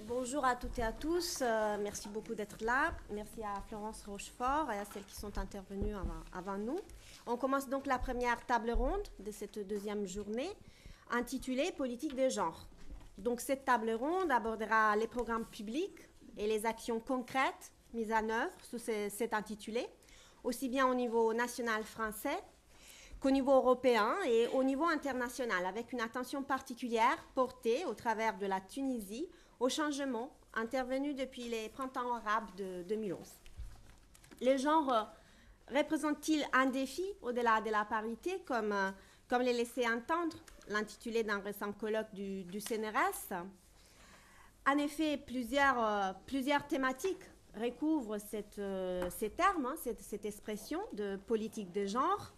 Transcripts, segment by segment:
Bonjour à toutes et à tous. Merci beaucoup d'être là. Merci à Florence Rochefort et à celles qui sont intervenues avant nous. On commence donc la première table ronde de cette deuxième journée intitulée Politique des genres. Donc cette table ronde abordera les programmes publics et les actions concrètes mises en œuvre sous cet intitulé, aussi bien au niveau national français qu'au niveau européen et au niveau international, avec une attention particulière portée au travers de la Tunisie aux changements intervenus depuis les printemps arabes de 2011. Les genres représentent-ils un défi au-delà de la parité, comme les laissait entendre l'intitulé d'un récent colloque du CNRS? En effet, plusieurs thématiques recouvrent ces termes, cette expression de politique de genre.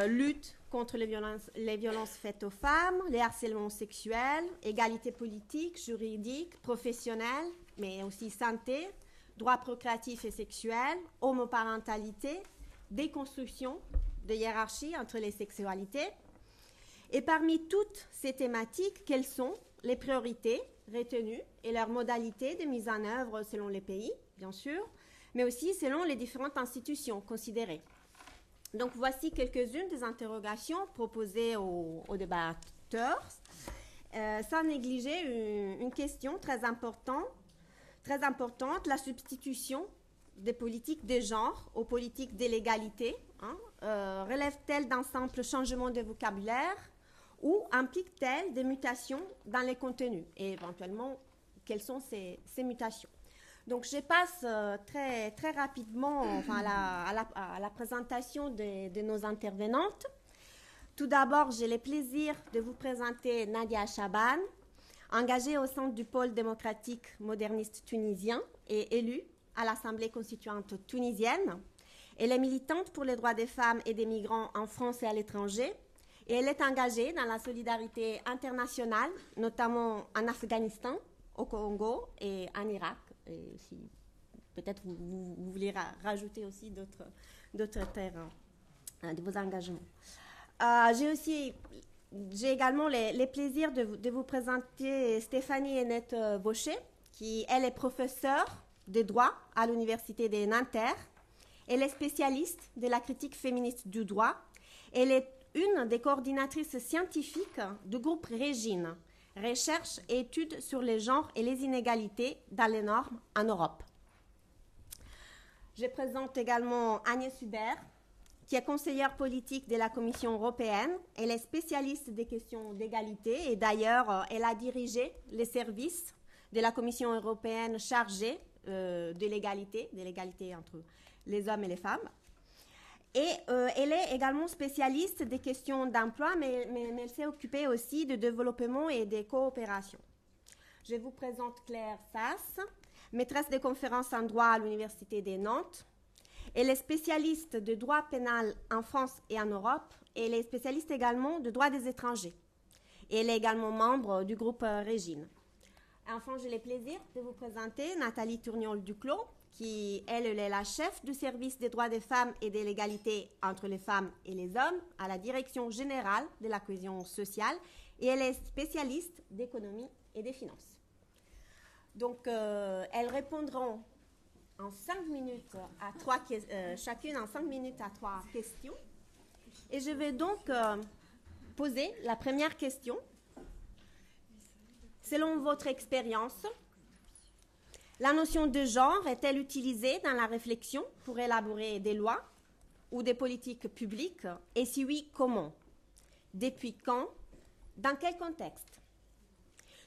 Lutte contre les violences faites aux femmes, les harcèlements sexuels, égalité politique, juridique, professionnelle, mais aussi santé, droits procréatifs et sexuels, homoparentalité, déconstruction de hiérarchie entre les sexualités. Et parmi toutes ces thématiques, quelles sont les priorités retenues et leurs modalités de mise en œuvre selon les pays, bien sûr, mais aussi selon les différentes institutions considérées? Donc, voici quelques-unes des interrogations proposées aux débatteurs, sans négliger une question très importante, la substitution des politiques de genre aux politiques de l'égalité. Relève-t-elle d'un simple changement de vocabulaire ou implique-t-elle des mutations dans les contenus? Et éventuellement, quelles sont ces mutations? Donc, je passe très rapidement à la présentation de nos intervenantes. Tout d'abord, j'ai le plaisir de vous présenter Nadia Chaban, engagée au sein du pôle démocratique moderniste tunisien et élue à l'Assemblée constituante tunisienne. Elle est militante pour les droits des femmes et des migrants en France et à l'étranger. Et elle est engagée dans la solidarité internationale, notamment en Afghanistan, au Congo et en Irak. Et si peut-être vous voulez rajouter aussi d'autres terrains de vos engagements. J'ai également le plaisir de vous présenter Stéphanie Hennette Vaucher, qui elle est professeure de droit à l'université de Nanterre. Elle est spécialiste de la critique féministe du droit. Elle est une des coordinatrices scientifiques du groupe Régine, recherche et études sur les genres et les inégalités dans les normes en Europe. Je présente également Agnès Hubert, qui est conseillère politique de la Commission européenne. Elle est spécialiste des questions d'égalité et d'ailleurs, elle a dirigé les services de la Commission européenne chargés de l'égalité entre les hommes et les femmes. Et elle est également spécialiste des questions d'emploi, mais elle s'est occupée aussi de développement et de coopération. Je vous présente Claire Sass, maîtresse de conférences en droit à l'Université de Nantes. Elle est spécialiste de droit pénal en France et en Europe, et elle est spécialiste également de droit des étrangers. Et elle est également membre du groupe Régine. Enfin, j'ai le plaisir de vous présenter Nathalie Tourniol-Duclos, qui, elle est la chef du service des droits des femmes et de l'égalité entre les femmes et les hommes à la Direction générale de la cohésion sociale, et elle est spécialiste d'économie et des finances. Donc, elles répondront en 5 minutes chacune en 5 minutes à 3 questions. Et je vais donc poser la première question. Selon votre expérience, la notion de genre est-elle utilisée dans la réflexion pour élaborer des lois ou des politiques publiques? Et si oui, comment? Depuis quand? Dans quel contexte?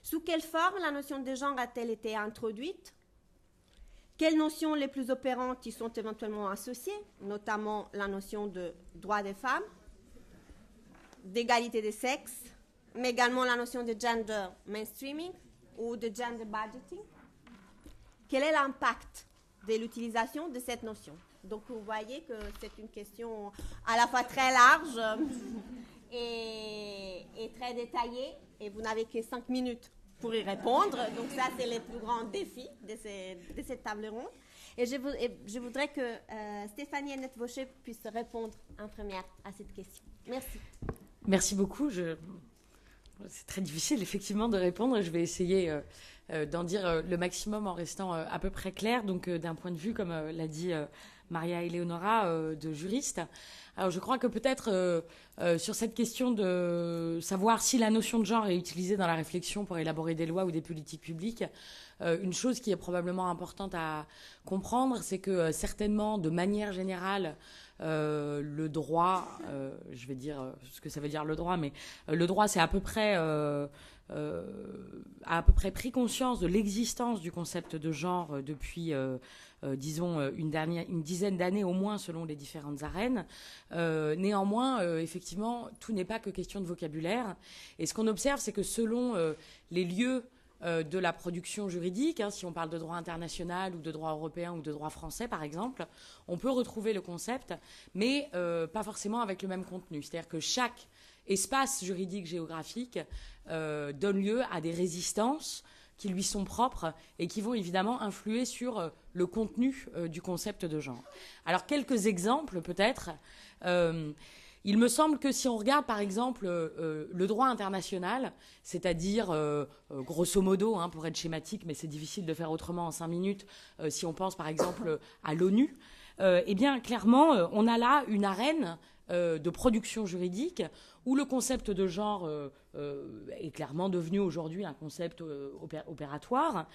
Sous quelle forme la notion de genre a-t-elle été introduite? Quelles notions les plus opérantes y sont éventuellement associées, notamment la notion de droit des femmes, d'égalité des sexes, mais également la notion de gender mainstreaming ou de gender budgeting? Quel est l'impact de l'utilisation de cette notion? Donc, vous voyez que c'est une question à la fois très large et très détaillée, et vous n'avez que 5 minutes pour y répondre. Donc, ça, c'est le plus grand défi de cette table ronde. Et je voudrais que Stéphanie Hennette Vaucher puisse répondre en première à cette question. Merci. Merci beaucoup. C'est très difficile, effectivement, de répondre. Je vais essayer d'en dire le maximum en restant à peu près clair. Donc, d'un point de vue, comme l'a dit Maria Eleonora, de juriste. Alors, je crois que peut-être sur cette question de savoir si la notion de genre est utilisée dans la réflexion pour élaborer des lois ou des politiques publiques, une chose qui est probablement importante à comprendre, c'est que certainement, de manière générale, le droit, je vais dire ce que ça veut dire le droit, mais le droit, c'est à peu près a à peu près pris conscience de l'existence du concept de genre depuis, disons, une dizaine d'années au moins selon les différentes arènes. Néanmoins, effectivement, tout n'est pas que question de vocabulaire. Et ce qu'on observe, c'est que selon les lieux de la production juridique, si on parle de droit international ou de droit européen ou de droit français par exemple, on peut retrouver le concept, mais pas forcément avec le même contenu. C'est-à-dire que chaque espace juridique géographique donne lieu à des résistances qui lui sont propres et qui vont évidemment influer sur le contenu du concept de genre. Alors quelques exemples peut-être. Il me semble que si on regarde par exemple le droit international, c'est-à-dire grosso modo, pour être schématique, mais c'est difficile de faire autrement en 5 minutes, si on pense par exemple à l'ONU, eh bien clairement on a là une arène de production juridique où le concept de genre est clairement devenu aujourd'hui un concept opératoire.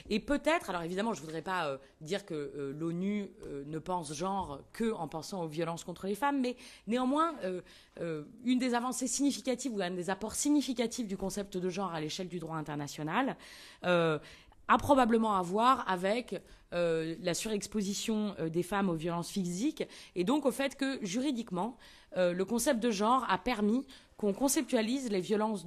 Et peut-être, alors évidemment, je ne voudrais pas dire que l'ONU ne pense genre qu'en pensant aux violences contre les femmes, mais néanmoins, une des avancées significatives ou un des apports significatifs du concept de genre à l'échelle du droit international a probablement à voir avec la surexposition des femmes aux violences physiques et donc au fait que juridiquement, le concept de genre a permis qu'on conceptualise les violences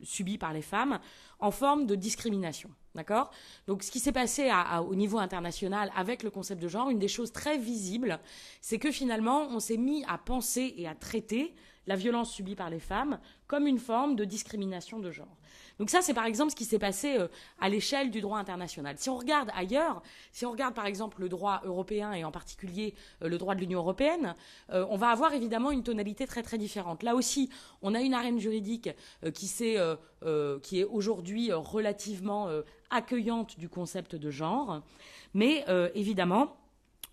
subies par les femmes en forme de discrimination. D'accord ? Donc, ce qui s'est passé au niveau international avec le concept de genre, une des choses très visibles, c'est que finalement, on s'est mis à penser et à traiter la violence subie par les femmes comme une forme de discrimination de genre. Donc ça, c'est par exemple ce qui s'est passé à l'échelle du droit international. Si on regarde ailleurs, si on regarde par exemple le droit européen et en particulier le droit de l'Union européenne, on va avoir évidemment une tonalité très très différente. Là aussi, on a une arène juridique qui est aujourd'hui relativement accueillante du concept de genre, mais évidemment,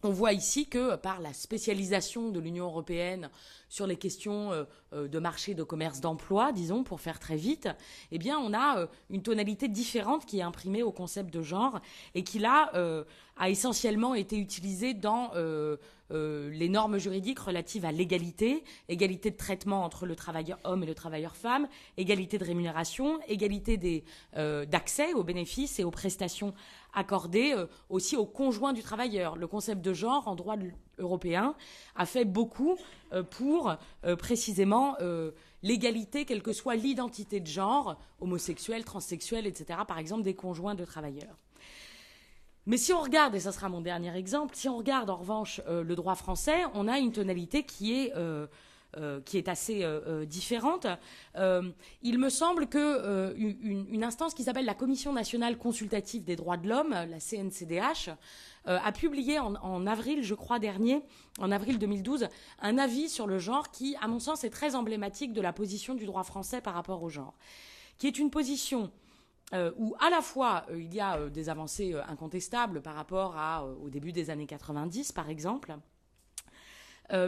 on voit ici que par la spécialisation de l'Union européenne sur les questions de marché, de commerce, d'emploi, disons, pour faire très vite, eh bien, on a une tonalité différente qui est imprimée au concept de genre et qui, là, a essentiellement été utilisée dans les normes juridiques relatives à l'égalité, égalité de traitement entre le travailleur homme et le travailleur femme, égalité de rémunération, égalité d'accès aux bénéfices et aux prestations accordées aussi aux conjoints du travailleur. Le concept de genre en droit européen a fait beaucoup pour précisément l'égalité, quelle que soit l'identité de genre, homosexuel, transsexuel, etc., par exemple des conjoints de travailleurs. Mais si on regarde, et ça sera mon dernier exemple, si on regarde en revanche le droit français, on a une tonalité qui est assez différente. Il me semble qu'une instance qui s'appelle la Commission nationale consultative des droits de l'homme, la CNCDH, a publié en avril, je crois, dernier, en avril 2012, un avis sur le genre qui, à mon sens, est très emblématique de la position du droit français par rapport au genre, qui est une position où à la fois il y a des avancées incontestables par rapport au début des années 90, par exemple,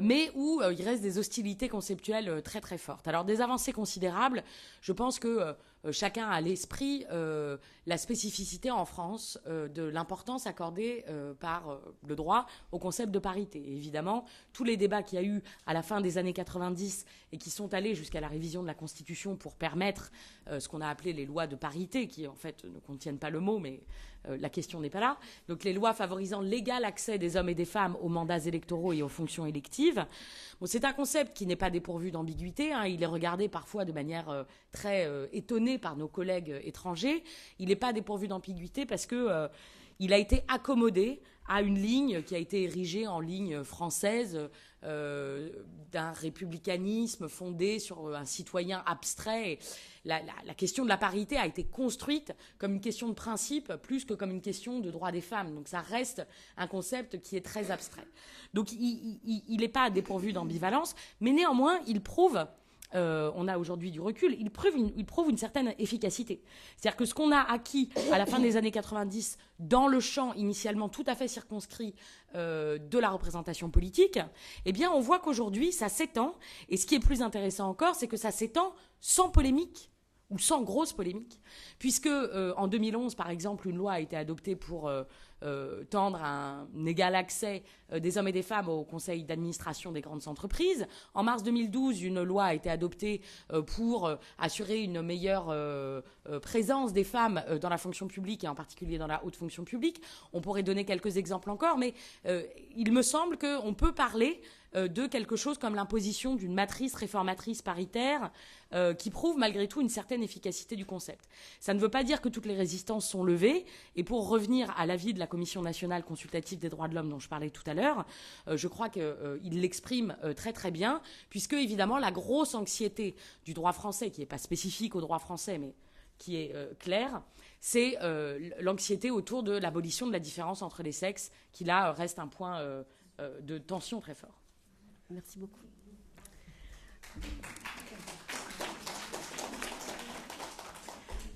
mais où il reste des hostilités conceptuelles très très fortes. Alors des avancées considérables, je pense que chacun a à l'esprit la spécificité en France de l'importance accordée par le droit au concept de parité. Et évidemment, tous les débats qu'il y a eu à la fin des années 90 et qui sont allés jusqu'à la révision de la Constitution pour permettre ce qu'on a appelé les lois de parité, qui en fait ne contiennent pas le mot, mais la question n'est pas là. Donc les lois favorisant l'égal accès des hommes et des femmes aux mandats électoraux et aux fonctions électives. Bon, c'est un concept qui n'est pas dépourvu d'ambiguïté. Il est regardé parfois de manière très étonnée par nos collègues étrangers. Il n'est pas dépourvu d'ambiguïté parce que il a été accommodé à une ligne qui a été érigée en ligne française d'un républicanisme fondé sur un citoyen abstrait. La question de la parité a été construite comme une question de principe plus que comme une question de droit des femmes. Donc ça reste un concept qui est très abstrait. Donc il n'est pas dépourvu d'ambivalence, mais néanmoins il prouve on a aujourd'hui du recul, il prouve une certaine efficacité. C'est-à-dire que ce qu'on a acquis à la fin des années 90 dans le champ initialement tout à fait circonscrit de la représentation politique, eh bien on voit qu'aujourd'hui ça s'étend, et ce qui est plus intéressant encore, c'est que ça s'étend sans polémique, ou sans grosse polémique, puisque en 2011, par exemple, une loi a été adoptée pour tendre un égal accès des hommes et des femmes au conseil d'administration des grandes entreprises. En mars 2012, une loi a été adoptée pour assurer une meilleure présence des femmes dans la fonction publique, et en particulier dans la haute fonction publique. On pourrait donner quelques exemples encore, mais il me semble qu'on peut parler de quelque chose comme l'imposition d'une matrice réformatrice paritaire qui prouve malgré tout une certaine efficacité du concept. Ça ne veut pas dire que toutes les résistances sont levées, et pour revenir à l'avis de la Commission nationale consultative des droits de l'homme dont je parlais tout à l'heure, je crois qu'il l'exprime très très bien, puisque évidemment la grosse anxiété du droit français, qui n'est pas spécifique au droit français, mais qui est claire, c'est l'anxiété autour de l'abolition de la différence entre les sexes, qui là reste un point de tension très fort. Merci beaucoup.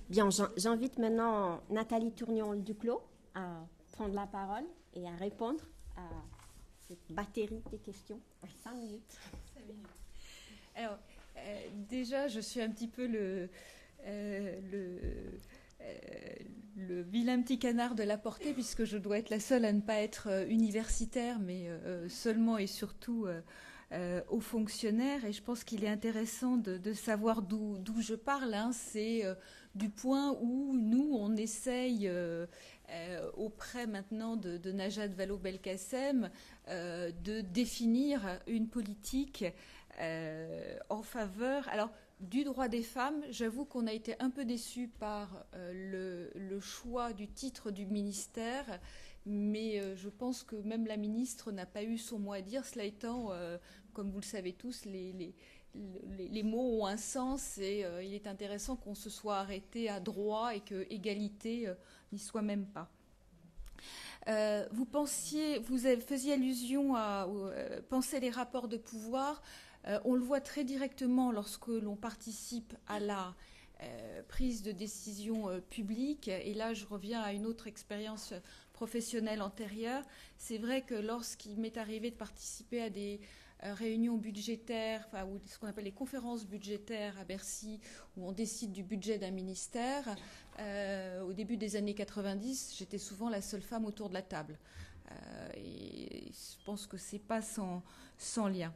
Bien, j'invite maintenant Nathalie Tournion-Duclos à prendre la parole et à répondre à cette batterie de questions en 5 minutes. 5 minutes. Alors, déjà, je suis un petit peu le vilain petit canard de la portée, puisque je dois être la seule à ne pas être universitaire, mais seulement et surtout aux fonctionnaires. Et je pense qu'il est intéressant de savoir d'où je parle. Hein. C'est du point où nous, on essaye, auprès maintenant de Najat Vallaud-Belkacem, de définir une politique en faveur... Alors, du droit des femmes, j'avoue qu'on a été un peu déçus par le choix du titre du ministère, mais je pense que même la ministre n'a pas eu son mot à dire. Cela étant, comme vous le savez tous, les mots ont un sens, et il est intéressant qu'on se soit arrêté à droit et que égalité n'y soit même pas. Vous faisiez allusion à penser les rapports de pouvoir. On le voit très directement lorsque l'on participe à la prise de décision publique. Et là, je reviens à une autre expérience professionnelle antérieure. C'est vrai que lorsqu'il m'est arrivé de participer à des réunions budgétaires, ou ce qu'on appelle les conférences budgétaires à Bercy, où on décide du budget d'un ministère, au début des années 90, j'étais souvent la seule femme autour de la table. Et je pense que c'est pas sans lien.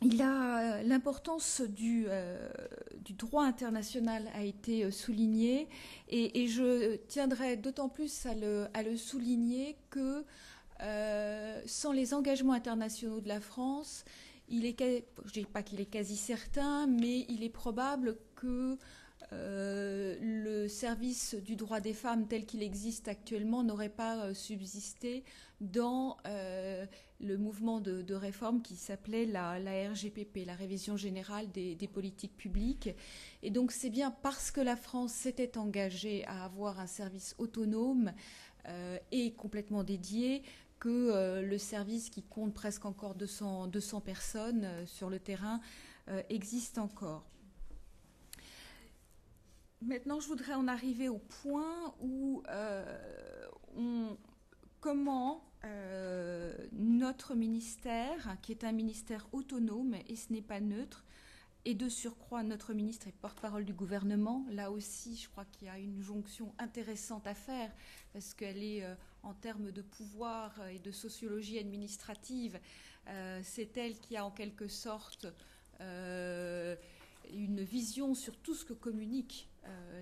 L'importance du droit international a été soulignée, et je tiendrai d'autant plus à le souligner que sans les engagements internationaux de la France, je ne dis pas qu'il est quasi certain, mais il est probable que le service du droit des femmes tel qu'il existe actuellement n'aurait pas subsisté dans le mouvement de réforme qui s'appelait la RGPP, la Révision générale des politiques publiques. Et donc c'est bien parce que la France s'était engagée à avoir un service autonome et complètement dédié que le service, qui compte presque encore 200 personnes sur le terrain, existe encore. Maintenant, je voudrais en arriver au point où comment notre ministère, qui est un ministère autonome, et ce n'est pas neutre, et de surcroît, notre ministre est porte-parole du gouvernement. Là aussi, je crois qu'il y a une jonction intéressante à faire, parce qu'elle est, en termes de pouvoir et de sociologie administrative, c'est elle qui a en quelque sorte une vision sur tout ce que communiquent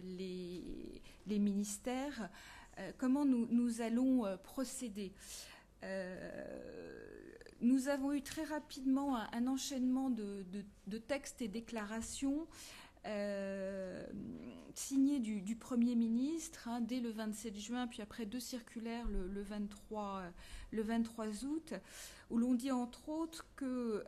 les ministères. Comment nous allons procéder? Nous avons eu très rapidement un enchaînement de textes et déclarations signés du Premier ministre dès le 27 juin, puis après 2 circulaires le 23 août, où l'on dit entre autres que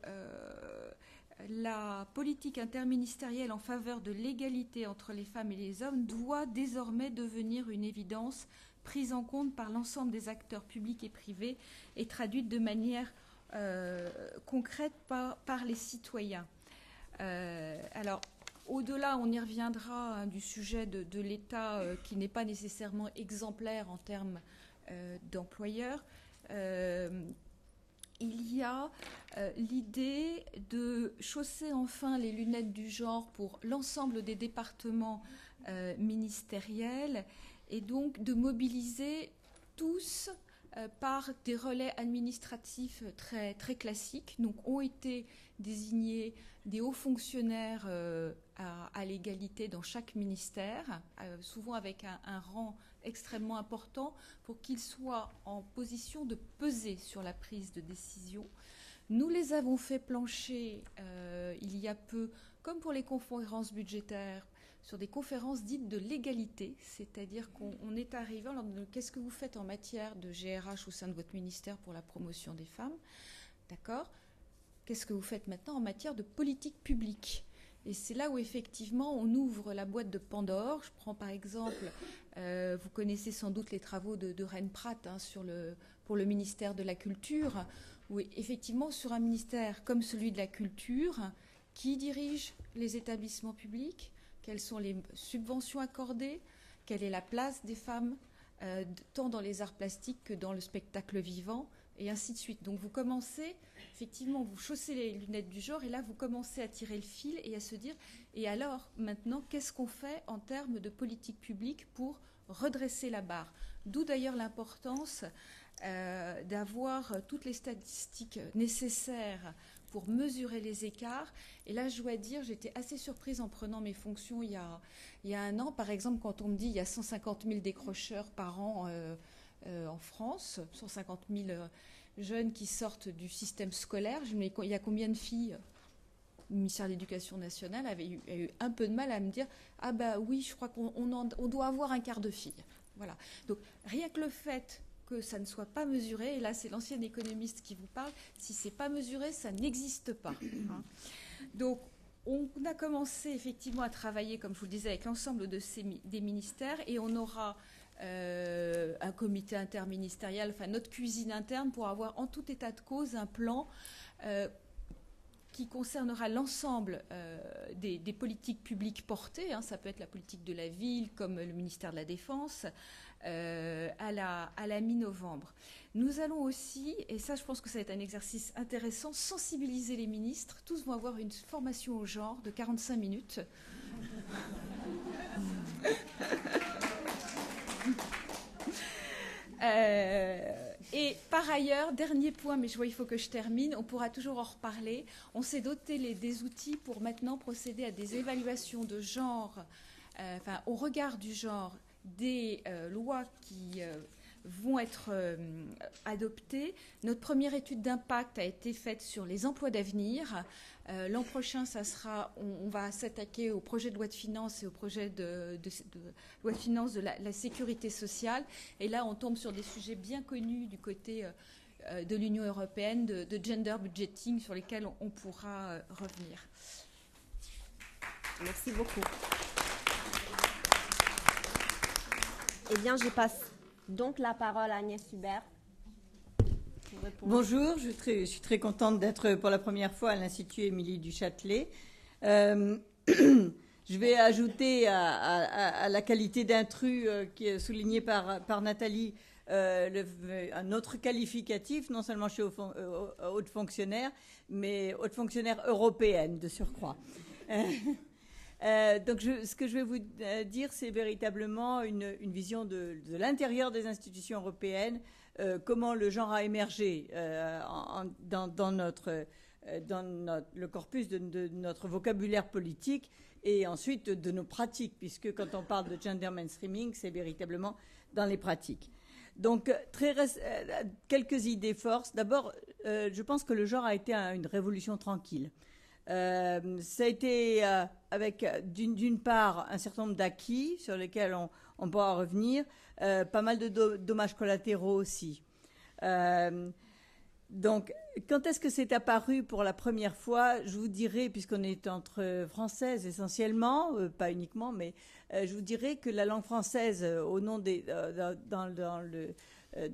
la politique interministérielle en faveur de l'égalité entre les femmes et les hommes doit désormais devenir une évidence prise en compte par l'ensemble des acteurs publics et privés et traduite de manière concrètes par les citoyens. Alors, au-delà, on y reviendra du sujet de l'État qui n'est pas nécessairement exemplaire en termes d'employeurs. Il y a l'idée de chausser enfin les lunettes du genre pour l'ensemble des départements ministériels et donc de mobiliser tous par des relais administratifs très, très classiques. Donc ont été désignés des hauts fonctionnaires à l'égalité dans chaque ministère, souvent avec un rang extrêmement important pour qu'ils soient en position de peser sur la prise de décision. Nous les avons fait plancher il y a peu, comme pour les conférences budgétaires, sur des conférences dites de l'égalité, c'est-à-dire qu'on est arrivé en leur disant qu'est-ce que vous faites en matière de GRH au sein de votre ministère pour la promotion des femmes, d'accord ? Qu'est-ce que vous faites maintenant en matière de politique publique ? Et c'est là où effectivement on ouvre la boîte de Pandore. Je prends par exemple, vous connaissez sans doute les travaux de Reine Pratt pour le ministère de la Culture, où effectivement sur un ministère comme celui de la Culture, qui dirige les établissements publics ? Quelles sont les subventions accordées? Quelle est la place des femmes, tant dans les arts plastiques que dans le spectacle vivant, et ainsi de suite. Donc vous commencez, effectivement, vous chaussez les lunettes du genre, et là vous commencez à tirer le fil et à se dire, et alors, maintenant, qu'est-ce qu'on fait en termes de politique publique pour redresser la barre? D'où d'ailleurs l'importance d'avoir toutes les statistiques nécessaires pour mesurer les écarts. Et là, je dois dire, j'étais assez surprise en prenant mes fonctions il y a un an. Par exemple, quand on me dit qu'il y a 150 000 décrocheurs par an en France, 150 000 jeunes qui sortent du système scolaire, je me dis, il y a combien de filles? Le ministère de l'Éducation nationale a eu un peu de mal à me dire « Ah bah oui, je crois qu'on doit avoir un quart de filles. » Voilà. Donc, rien que le fait que ça ne soit pas mesuré, et là c'est l'ancien économiste qui vous parle, si c'est pas mesuré, ça n'existe pas. Hein. Donc on a commencé effectivement à travailler, comme je vous le disais, avec l'ensemble des ministères, et on aura un comité interministériel, enfin notre cuisine interne, pour avoir en tout état de cause un plan qui concernera l'ensemble des politiques publiques portées, hein, ça peut être la politique de la ville, comme le ministère de la Défense, à la mi-novembre. Nous allons aussi, et ça je pense que ça va être un exercice intéressant, sensibiliser les ministres. Tous vont avoir une formation au genre de 45 minutes. Et par ailleurs, dernier point, mais je vois il faut que je termine, on pourra toujours en reparler. On s'est doté des outils pour maintenant procéder à des évaluations de genre, au regard du genre, des lois qui vont être adoptées. Notre première étude d'impact a été faite sur les emplois d'avenir. L'an prochain, on va s'attaquer au projet de loi de finances et au projet de loi de finances de la sécurité sociale. Et là, on tombe sur des sujets bien connus du côté de l'Union européenne, de gender budgeting, sur lesquels on pourra revenir. Merci beaucoup. Eh bien, je passe donc la parole à Agnès Hubert. Bonjour, je suis très contente d'être pour la première fois à l'Institut Émilie du Châtelet. Je vais ajouter à la qualité d'intrus qui est soulignée par Nathalie un autre qualificatif, non seulement chez haute fonctionnaire, mais haute fonctionnaire européenne de surcroît. Donc, ce que je vais vous dire, c'est véritablement une vision de l'intérieur des institutions européennes, comment le genre a émergé dans le corpus de notre vocabulaire politique, et ensuite de nos pratiques, puisque quand on parle de gender mainstreaming, c'est véritablement dans les pratiques. Donc, quelques idées forces. D'abord, je pense que le genre a été une révolution tranquille. Ça a été avec d'une part un certain nombre d'acquis sur lesquels on pourra revenir, pas mal de dommages collatéraux aussi. Donc, quand est-ce que c'est apparu pour la première fois? Je vous dirais, puisqu'on est entre françaises essentiellement, pas uniquement, mais je vous dirais que la langue française, au nom dans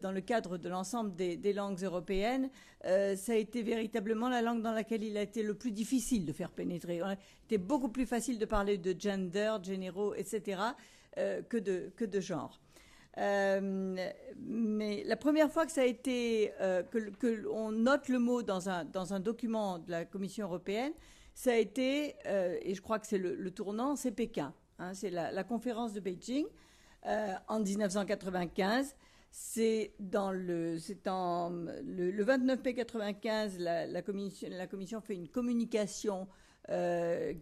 dans le cadre de l'ensemble des langues européennes, ça a été véritablement la langue dans laquelle il a été le plus difficile de faire pénétrer. C'était beaucoup plus facile de parler de gender, généraux, etc., que de genre. Mais la première fois que ça a été que on note le mot dans un document de la Commission européenne, ça a été, et je crois que c'est le tournant, c'est Pékin. Hein, c'est la conférence de Beijing en 1995. C'est le 29 mai 1995, la Commission fait une communication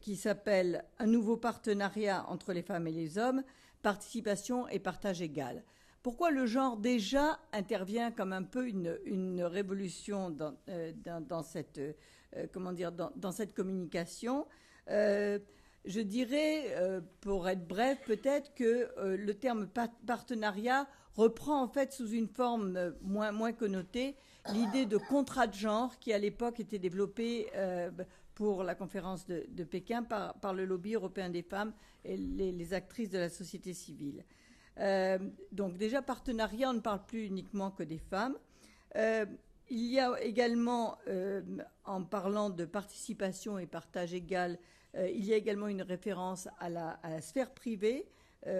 qui s'appelle « Un nouveau partenariat entre les femmes et les hommes, participation et partage égal ». Pourquoi le genre déjà intervient comme un peu une révolution dans cette communication? Je dirais, pour être bref, peut-être que le terme partenariat reprend en fait sous une forme moins connotée l'idée de contrat de genre qui à l'époque était développée pour la conférence de Pékin par le lobby européen des femmes et les actrices de la société civile. Donc déjà partenariat, on ne parle plus uniquement que des femmes. Il y a également, en parlant de participation et partage égal, il y a également une référence à la sphère privée,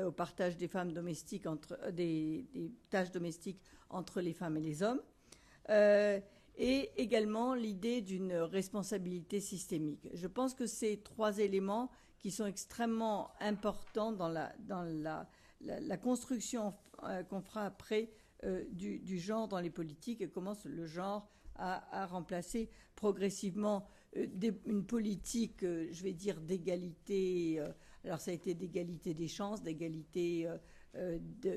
au partage des femmes domestiques des tâches domestiques entre les femmes et les hommes, et également l'idée d'une responsabilité systémique. Je pense que ces trois éléments qui sont extrêmement importants dans la construction qu'on fera après du genre dans les politiques et comment le genre a remplacé progressivement une politique, je vais dire, d'égalité. Alors ça a été d'égalité des chances, d'égalité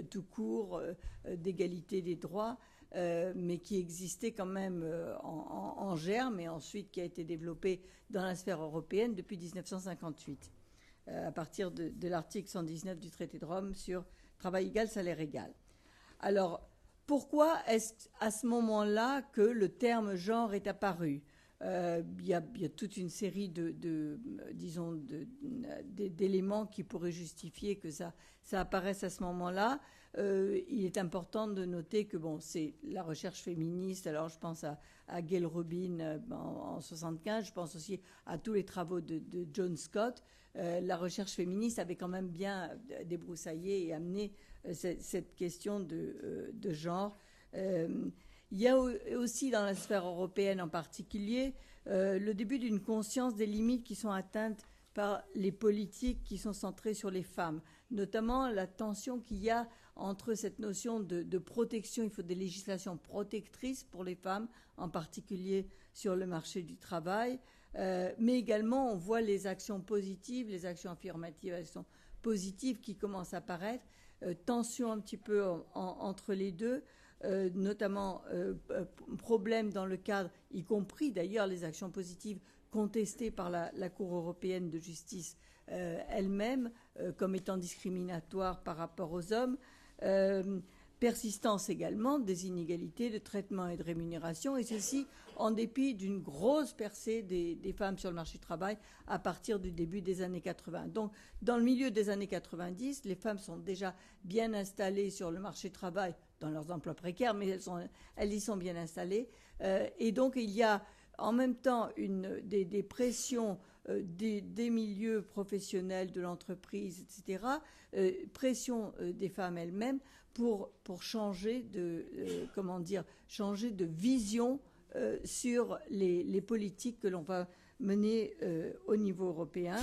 tout court, d'égalité des droits, mais qui existait quand même en germe et ensuite qui a été développée dans la sphère européenne depuis 1958, à partir de l'article 119 du traité de Rome sur travail égal, salaire égal. Alors, pourquoi est-ce à ce moment-là que le terme genre est apparu ? Il y a toute une série d'éléments qui pourraient justifier que ça apparaisse à ce moment-là. Il est important de noter que c'est la recherche féministe. Alors je pense à Gail Rubin en 1975, je pense aussi à tous les travaux de John Scott. La recherche féministe avait quand même bien débroussaillé et amené cette question de genre. Il y a aussi dans la sphère européenne en particulier le début d'une conscience des limites qui sont atteintes par les politiques qui sont centrées sur les femmes, notamment la tension qu'il y a entre cette notion de protection. Il faut des législations protectrices pour les femmes, en particulier sur le marché du travail, mais également on voit les actions positives, les actions affirmatives, les actions positives qui commencent à apparaître, tension un petit peu entre les deux. Notamment problème dans le cadre, y compris d'ailleurs les actions positives contestées par la Cour européenne de justice elle-même comme étant discriminatoires par rapport aux hommes. Persistance également des inégalités de traitement et de rémunération, et ceci en dépit d'une grosse percée des femmes sur le marché du travail à partir du début des années 80. Donc, dans le milieu des années 90, les femmes sont déjà bien installées sur le marché du travail, dans leurs emplois précaires, mais elles y sont bien installées. Et donc, il y a en même temps des pressions des milieux professionnels, de l'entreprise, etc., pression des femmes elles-mêmes pour changer changer de vision sur les politiques que l'on va mener au niveau européen.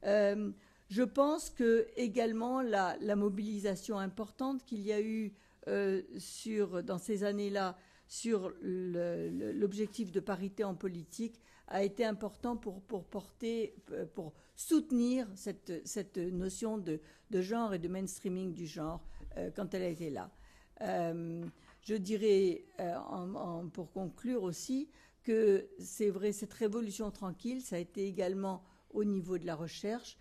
Je pense que également la mobilisation importante qu'il y a eu dans ces années-là sur l'objectif de parité en politique a été important pour soutenir cette notion de genre et de mainstreaming du genre quand elle a été là. Je dirais, pour conclure aussi, que c'est vrai, cette révolution tranquille, ça a été également au niveau de la recherche.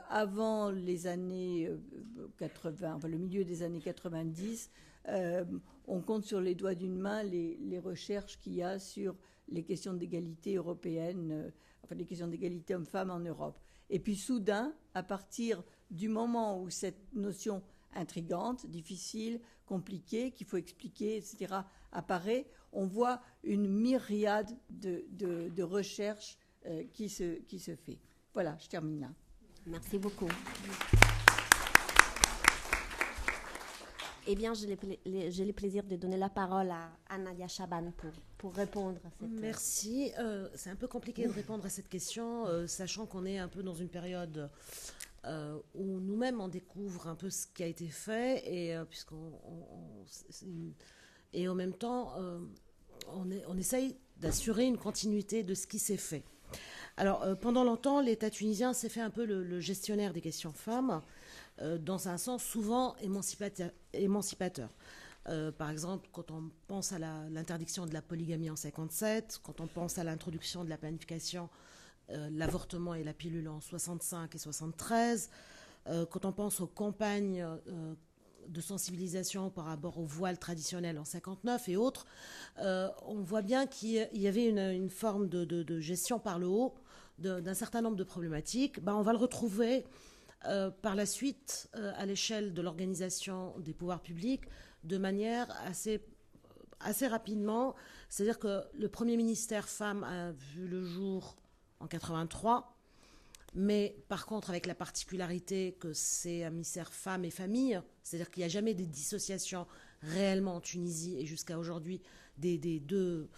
Avant les années 80, enfin le milieu des années 90, on compte sur les doigts d'une main les recherches qu'il y a sur les questions d'égalité européenne, les questions d'égalité hommes-femmes en Europe. Et puis soudain, à partir du moment où cette notion intrigante, difficile, compliquée, qu'il faut expliquer, etc., apparaît, on voit une myriade de recherches qui se fait. Voilà, je termine là. Merci beaucoup. Eh bien, j'ai le plaisir de donner la parole à Nadia Chaban pour répondre à cette... Merci. C'est un peu compliqué de répondre à cette question, sachant qu'on est un peu dans une période où nous-mêmes on découvre un peu ce qui a été fait, et et en même temps on essaye d'assurer une continuité de ce qui s'est fait. Alors pendant longtemps, l'État tunisien s'est fait un peu le gestionnaire des questions femmes, dans un sens souvent émancipateur. Par exemple, quand on pense à l'interdiction de la polygamie en 1957, quand on pense à l'introduction de la planification, l'avortement et la pilule en 65 et 73, quand on pense aux campagnes de sensibilisation par rapport au voile traditionnel en 59 et autres, on voit bien qu'il y avait une forme de gestion par le haut d'un certain nombre de problématiques. On va le retrouver par la suite à l'échelle de l'organisation des pouvoirs publics de manière assez rapidement. C'est-à-dire que le premier ministère femmes a vu le jour en 83, mais par contre avec la particularité que c'est un ministère femmes et famille, c'est-à-dire qu'il n'y a jamais de dissociation réellement en Tunisie et jusqu'à aujourd'hui des deux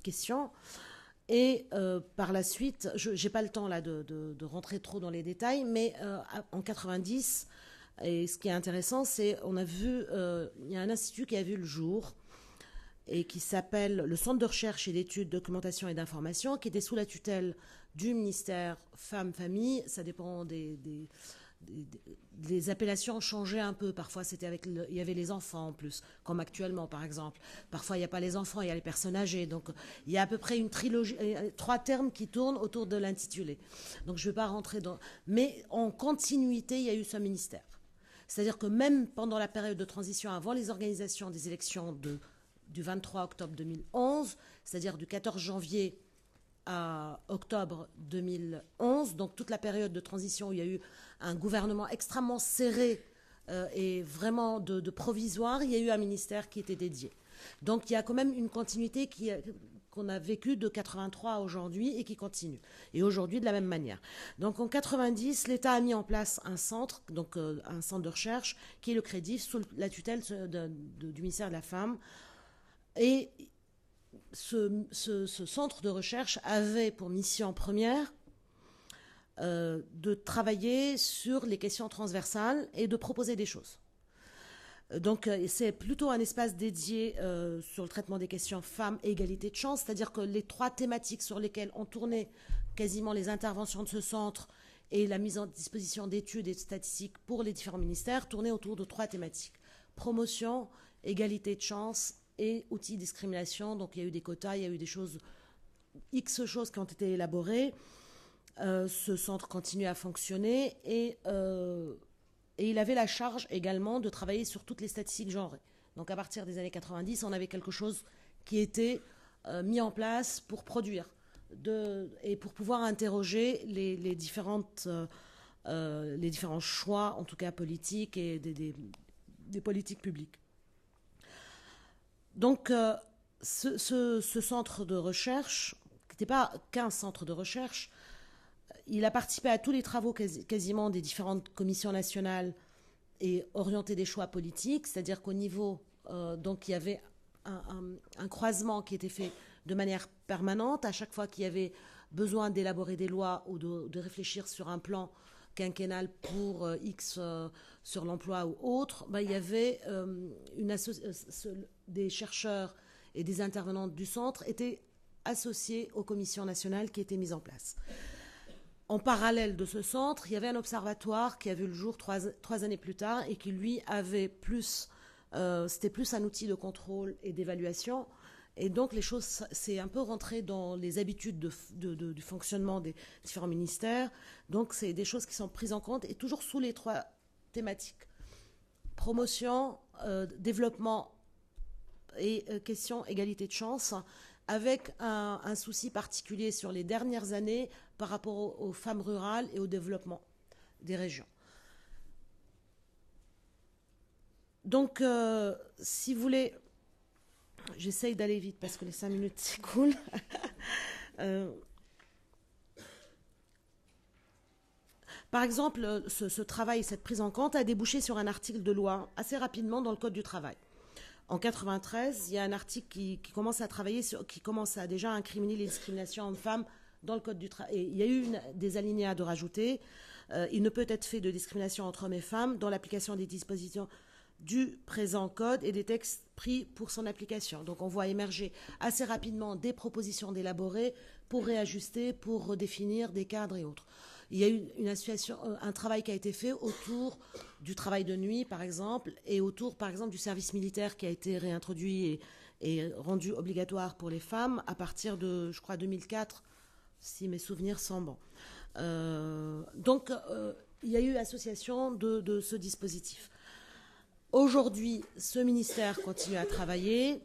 questions. Et par la suite, je n'ai pas le temps là de rentrer trop dans les détails, mais en 90, et ce qui est intéressant, c'est on a vu, il y a un institut qui a vu le jour et qui s'appelle le Centre de recherche et d'études, documentation et d'information, qui était sous la tutelle du ministère Femmes-Familles. Ça dépend les appellations changeaient un peu. Parfois, il y avait les enfants en plus, comme actuellement, par exemple. Parfois, il n'y a pas les enfants, il y a les personnes âgées. Donc, il y a à peu près une trilogie, 3 termes qui tournent autour de l'intitulé. Donc, je ne vais pas rentrer dans... Mais en continuité, il y a eu ce ministère. C'est-à-dire que même pendant la période de transition, avant les organisations des élections du 23 octobre 2011, c'est-à-dire du 14 janvier à octobre 2011, donc toute la période de transition où il y a eu un gouvernement extrêmement serré et vraiment de provisoire, il y a eu un ministère qui était dédié. Donc il y a quand même une continuité qu'on a vécue de 83 à aujourd'hui et qui continue. Et aujourd'hui de la même manière. Donc en 90, l'État a mis en place un centre, donc un centre de recherche qui est le CREDIF, sous la tutelle du ministère de la Femme. Et ce centre de recherche avait pour mission première de travailler sur les questions transversales et de proposer des choses. Donc c'est plutôt un espace dédié sur le traitement des questions femmes et égalité de chance, c'est-à-dire que les 3 thématiques sur lesquelles ont tourné quasiment les interventions de ce centre et la mise en disposition d'études et de statistiques pour les différents ministères tournaient autour de 3 thématiques. Promotion, égalité de chance et outils de discrimination. Donc il y a eu des quotas, il y a eu des choses, X choses qui ont été élaborées. Ce centre continue à fonctionner et il avait la charge également de travailler sur toutes les statistiques genrées. Donc à partir des années 90, on avait quelque chose qui était mis en place pour produire et pour pouvoir interroger les différents choix, en tout cas politiques, et des politiques publiques. Donc ce centre de recherche, qui n'était pas qu'un centre de recherche, il a participé à tous les travaux quasiment des différentes commissions nationales et orienté des choix politiques, c'est-à-dire qu'au niveau, donc il y avait un croisement qui était fait de manière permanente. À chaque fois qu'il y avait besoin d'élaborer des lois ou de réfléchir sur un plan quinquennal pour X sur l'emploi ou autre, il y avait des chercheurs et des intervenantes du centre étaient associés aux commissions nationales qui étaient mises en place. En parallèle de ce centre, il y avait un observatoire qui a vu le jour 3 années plus tard et qui, lui, avait plus... c'était plus un outil de contrôle et d'évaluation. Et donc, les choses, c'est un peu rentré dans les habitudes du fonctionnement des différents ministères. Donc, c'est des choses qui sont prises en compte et toujours sous les 3 thématiques. Promotion, développement et question égalité de chance, avec un souci particulier sur les dernières années par rapport aux femmes rurales et au développement des régions. Donc, si vous voulez, j'essaye d'aller vite parce que les 5 minutes s'écoulent. Par exemple, ce travail, cette prise en compte a débouché sur un article de loi assez rapidement dans le Code du travail. En 93, il y a un article qui commence à travailler qui commence à déjà incriminer les discriminations hommes-femmes dans le Code du travail. Il y a eu des alinéas de rajouter. Il ne peut être fait de discrimination entre hommes et femmes dans l'application des dispositions du présent code et des textes pris pour son application. Donc on voit émerger assez rapidement des propositions d'élaborer pour réajuster, pour redéfinir des cadres et autres. Il y a eu un travail qui a été fait autour du travail de nuit, par exemple, et autour, par exemple, du service militaire qui a été réintroduit et rendu obligatoire pour les femmes à partir de, je crois, 2004, si mes souvenirs sont bons. Donc, il y a eu association de ce dispositif. Aujourd'hui, ce ministère continue à travailler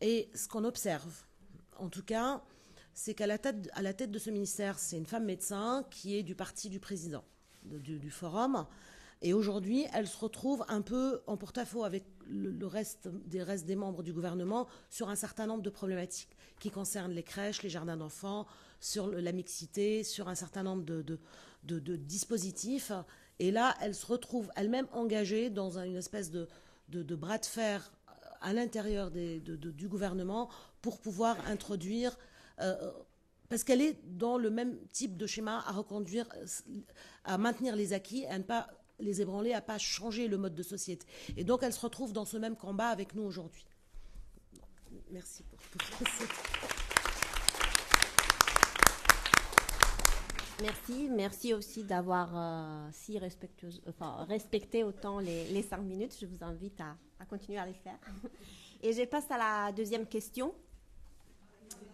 et ce qu'on observe, en tout cas, c'est qu'à la tête de ce ministère, c'est une femme médecin qui est du parti du président du forum. Et aujourd'hui, elle se retrouve un peu en porte-à-faux avec le reste des membres du gouvernement sur un certain nombre de problématiques qui concernent les crèches, les jardins d'enfants, sur la mixité, sur un certain nombre de dispositifs. Et là, elle se retrouve elle-même engagée dans une espèce de bras de fer à l'intérieur du gouvernement pour pouvoir introduire... parce qu'elle est dans le même type de schéma à reconduire, à maintenir les acquis et à ne pas les ébranler, à ne pas changer le mode de société. Et donc, elle se retrouve dans ce même combat avec nous aujourd'hui. Merci pour tout ça. Merci aussi d'avoir respecté autant les 5 minutes. Je vous invite à continuer à les faire. Et je passe à la deuxième question.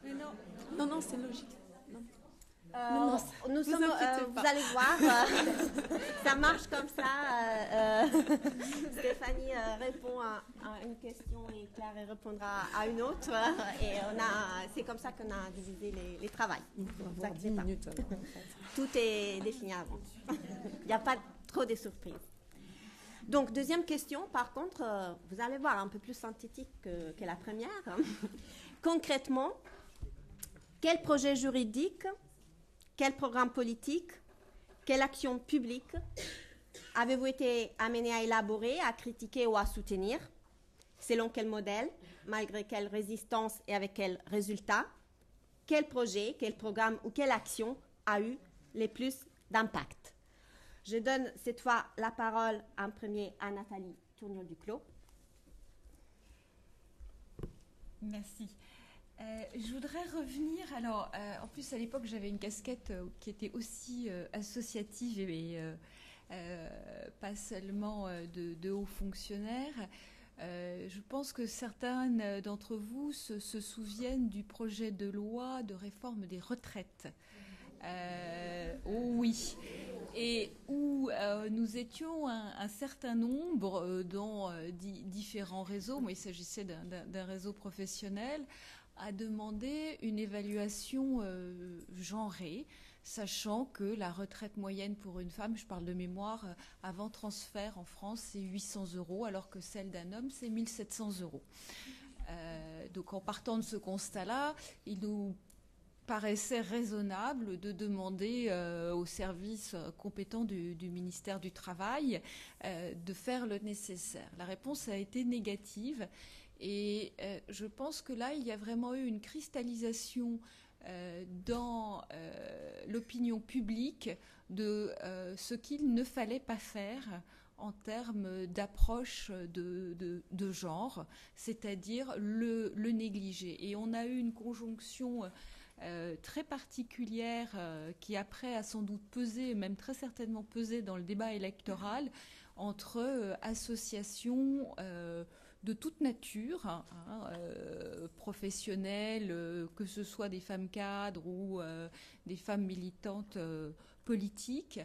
Mais non, c'est logique. Vous allez voir, ça marche comme ça. Stéphanie répond à une question et Claire répondra à une autre. Et c'est comme ça qu'on a divisé les travails. On va avoir 10 minutes. Tout est défini avant. Il n'y a pas trop de surprises. Donc, deuxième question, par contre, vous allez voir, un peu plus synthétique que la première. Concrètement, quel projet juridique, quel programme politique, quelle action publique avez-vous été amené à élaborer, à critiquer ou à soutenir? Selon quel modèle, malgré quelle résistance et avec quels résultats? Quel projet, quel programme ou quelle action a eu le plus d'impact? Je donne cette fois la parole en premier à Nathalie Tourniol-Duclos. Merci. Je voudrais revenir, alors en plus à l'époque j'avais une casquette qui était aussi associative et pas seulement de hauts fonctionnaires. Je pense que certains d'entre vous se souviennent du projet de loi de réforme des retraites. Oui. Et où nous étions un certain nombre dans différents réseaux, moi il s'agissait d'un réseau professionnel, à demander une évaluation genrée, sachant que la retraite moyenne pour une femme, je parle de mémoire, avant transfert en France, c'est 800 €, alors que celle d'un homme, c'est 1700 €. Donc en partant de ce constat-là, il nous paraissait raisonnable de demander aux services compétents du ministère du Travail de faire le nécessaire. La réponse a été négative. Et je pense que là, il y a vraiment eu une cristallisation dans l'opinion publique de ce qu'il ne fallait pas faire en termes d'approche de genre, c'est-à-dire le négliger. Et on a eu une conjonction très particulière qui après a sans doute pesé, même très certainement pesé dans le débat électoral, entre associations de toute nature, professionnelles, que ce soit des femmes cadres ou des femmes militantes politiques,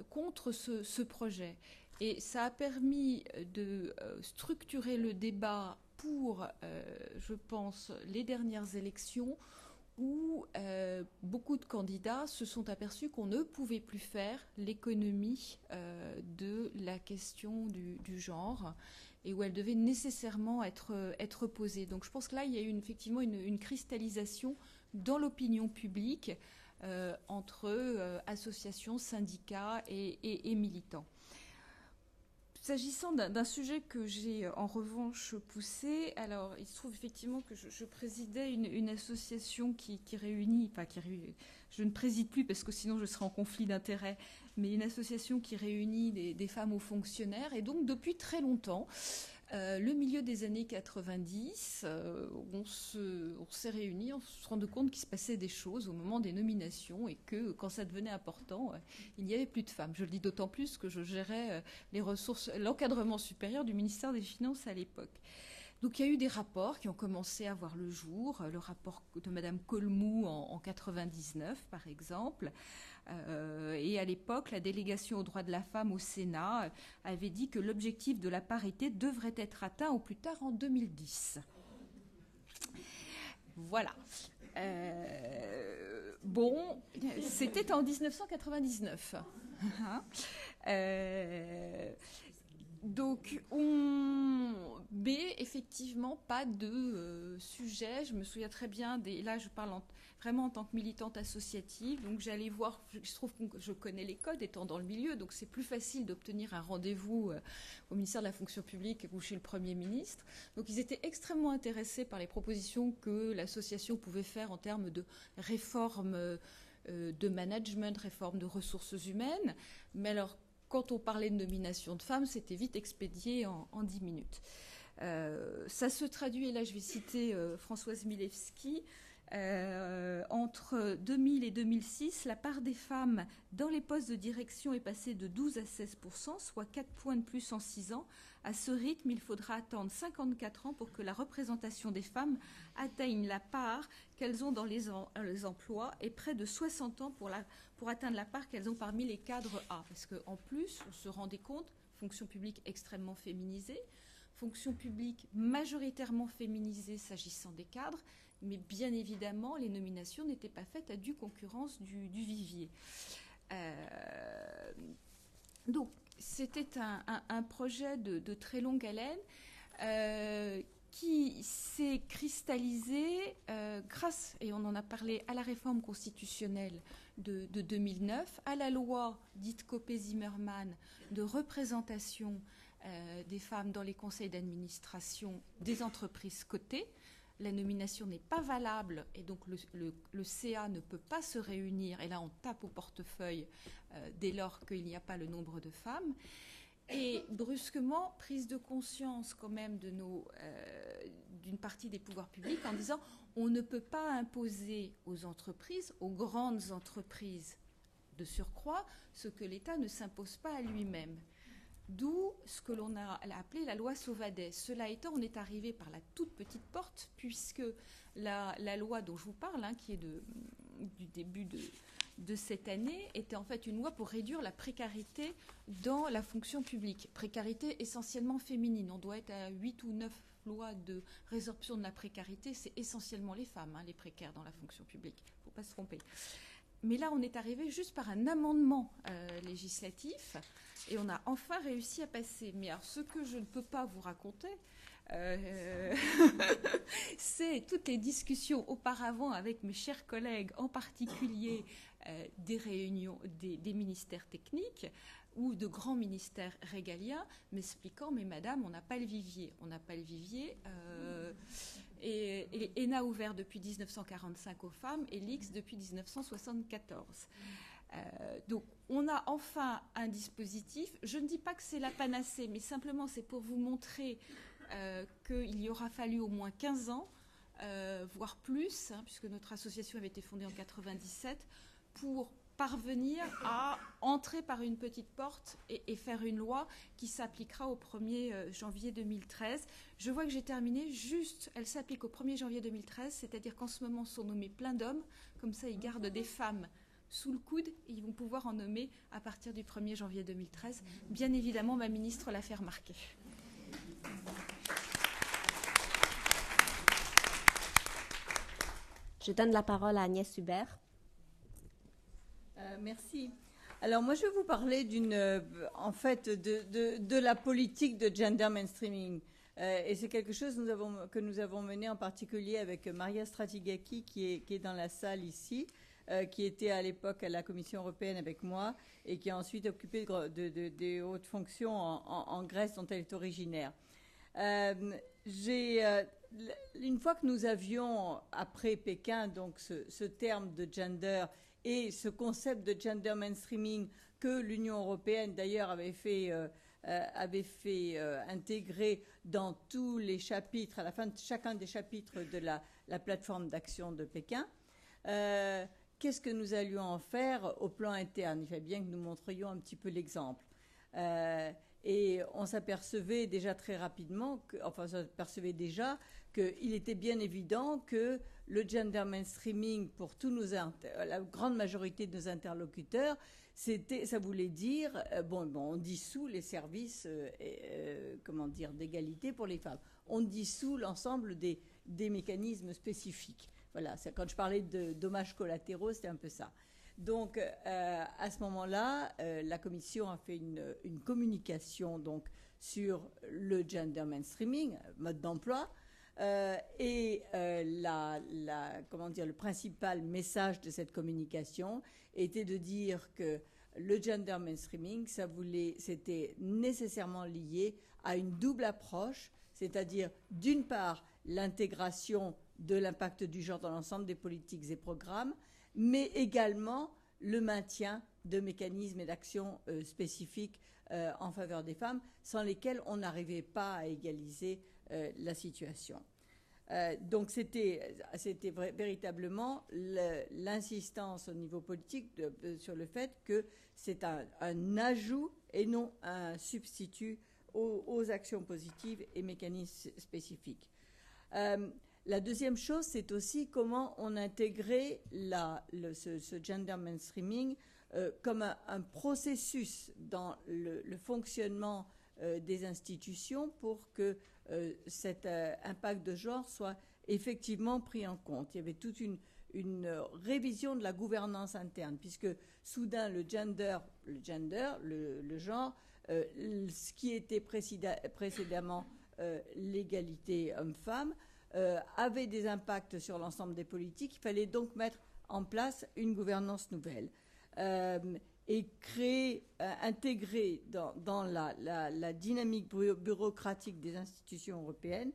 contre ce projet. Et ça a permis de structurer le débat pour, je pense, les dernières élections, où beaucoup de candidats se sont aperçus qu'on ne pouvait plus faire l'économie de la question du genre, et où elle devait nécessairement être posée. Donc je pense que là, il y a eu effectivement une cristallisation dans l'opinion publique entre associations, syndicats et militants. S'agissant d'un sujet que j'ai en revanche poussé, alors il se trouve effectivement que je présidais une association qui réunit, je ne préside plus parce que sinon je serais en conflit d'intérêts, mais une association qui réunit des femmes hauts fonctionnaires, et donc depuis très longtemps, le milieu des années 90, on s'est réunis, on se rendait compte qu'il se passait des choses au moment des nominations et que quand ça devenait important, il n'y avait plus de femmes. Je le dis d'autant plus que je gérais les ressources, l'encadrement supérieur du ministère des Finances à l'époque. Donc il y a eu des rapports qui ont commencé à voir le jour, le rapport de Madame Colmou en 99 par exemple, et à l'époque la délégation aux droits de la femme au Sénat avait dit que l'objectif de la parité devrait être atteint au plus tard en 2010. Voilà. Bon, c'était en 1999. Donc, mais effectivement, pas de sujet. Je me souviens très bien, là je parle vraiment en tant que militante associative, donc j'allais voir, il se trouve que je connais les codes étant dans le milieu, donc c'est plus facile d'obtenir un rendez-vous au ministère de la fonction publique ou chez le Premier ministre. Donc ils étaient extrêmement intéressés par les propositions que l'association pouvait faire en termes de réforme de management, réforme de ressources humaines, mais alors quand on parlait de nomination de femmes, c'était vite expédié en 10 minutes. Ça se traduit, et là je vais citer Françoise Milewski, entre 2000 et 2006, la part des femmes dans les postes de direction est passée de 12 à 16%, soit 4 points de plus en 6 ans. À ce rythme, il faudra attendre 54 ans pour que la représentation des femmes atteigne la part qu'elles ont dans les emplois, et près de 60 ans pour atteindre la part qu'elles ont parmi les cadres A. Parce qu'en plus, on se rendait compte, fonction publique extrêmement féminisée, fonction publique majoritairement féminisée s'agissant des cadres, mais bien évidemment, les nominations n'étaient pas faites à due concurrence du vivier. Donc, c'était un projet de très longue haleine qui s'est cristallisé grâce, et on en a parlé, à la réforme constitutionnelle de 2009, à la loi dite Copé-Zimmermann de représentation des femmes dans les conseils d'administration des entreprises cotées. La nomination n'est pas valable et donc le CA ne peut pas se réunir, et là on tape au portefeuille dès lors qu'il n'y a pas le nombre de femmes. Et brusquement, prise de conscience quand même d'une partie des pouvoirs publics en disant on ne peut pas imposer aux entreprises, aux grandes entreprises de surcroît, ce que l'État ne s'impose pas à lui-même. D'où ce que l'on a appelé la loi Sauvadet. Cela étant, on est arrivé par la toute petite porte, puisque la loi dont je vous parle, qui est du début de cette année, était en fait une loi pour réduire la précarité dans la fonction publique. Précarité essentiellement féminine. On doit être à 8 ou 9 lois de résorption de la précarité. C'est essentiellement les femmes, les précaires dans la fonction publique. Il ne faut pas se tromper. Mais là, on est arrivé juste par un amendement législatif et on a enfin réussi à passer. Mais alors, ce que je ne peux pas vous raconter, c'est toutes les discussions auparavant avec mes chers collègues, en particulier des réunions des ministères techniques ou de grands ministères régaliens, m'expliquant, mais madame, on n'a pas le vivier. On n'a pas le vivier. Et l'ENA ouvert depuis 1945 aux femmes et l'X depuis 1974. Donc, on a enfin un dispositif. Je ne dis pas que c'est la panacée, mais simplement c'est pour vous montrer qu'il y aura fallu au moins 15 ans, voire plus, puisque notre association avait été fondée en 1997, pour parvenir à entrer par une petite porte et faire une loi qui s'appliquera au 1er janvier 2013. Je vois que j'ai terminé. Juste, elle s'applique au 1er janvier 2013, c'est-à-dire qu'en ce moment sont nommés plein d'hommes. Comme ça, ils gardent des femmes sous le coude et ils vont pouvoir en nommer à partir du 1er janvier 2013. Bien évidemment, ma ministre l'a fait remarquer. Je donne la parole à Agnès Hubert. Merci. Alors moi je vais vous parler en fait de la politique de gender mainstreaming. Et c'est quelque chose que nous avons mené en particulier avec Maria Stratigaki qui est dans la salle ici, qui était à l'époque à la Commission européenne avec moi et qui a ensuite occupé des hautes fonctions en Grèce dont elle est originaire. Une fois que nous avions, après Pékin, donc ce terme de gender et ce concept de gender mainstreaming que l'Union européenne d'ailleurs avait fait intégrer dans tous les chapitres, à la fin de chacun des chapitres de la plateforme d'action de Pékin, qu'est-ce que nous allions en faire au plan interne? Il fallait bien que nous montrions un petit peu l'exemple. Et on s'apercevait déjà très rapidement, qu'il était bien évident que le gender mainstreaming pour la grande majorité de nos interlocuteurs, ça voulait dire, on dissout les services, d'égalité pour les femmes. On dissout l'ensemble des mécanismes spécifiques. Voilà, quand je parlais de dommages collatéraux, c'était un peu ça. Donc, à ce moment-là, la Commission a fait une communication donc, sur le gender mainstreaming, mode d'emploi, le principal message de cette communication était de dire que le gender mainstreaming, c'était nécessairement lié à une double approche, c'est-à-dire d'une part l'intégration de l'impact du genre dans l'ensemble des politiques et programmes, mais également le maintien de mécanismes et d'actions spécifiques en faveur des femmes, sans lesquels on n'arrivait pas à égaliser la situation. Donc c'était véritablement l'insistance au niveau politique sur le fait que c'est un ajout et non un substitut aux actions positives et mécanismes spécifiques. La deuxième chose, c'est aussi comment on intégrait ce gender mainstreaming comme un processus dans le fonctionnement des institutions pour que cet impact de genre soit effectivement pris en compte. Il y avait toute une révision de la gouvernance interne, puisque soudain le genre, ce qui était précédemment l'égalité homme-femme, avait des impacts sur l'ensemble des politiques. Il fallait donc mettre en place une gouvernance nouvelle et intégrer dans la dynamique bureaucratique des institutions européennes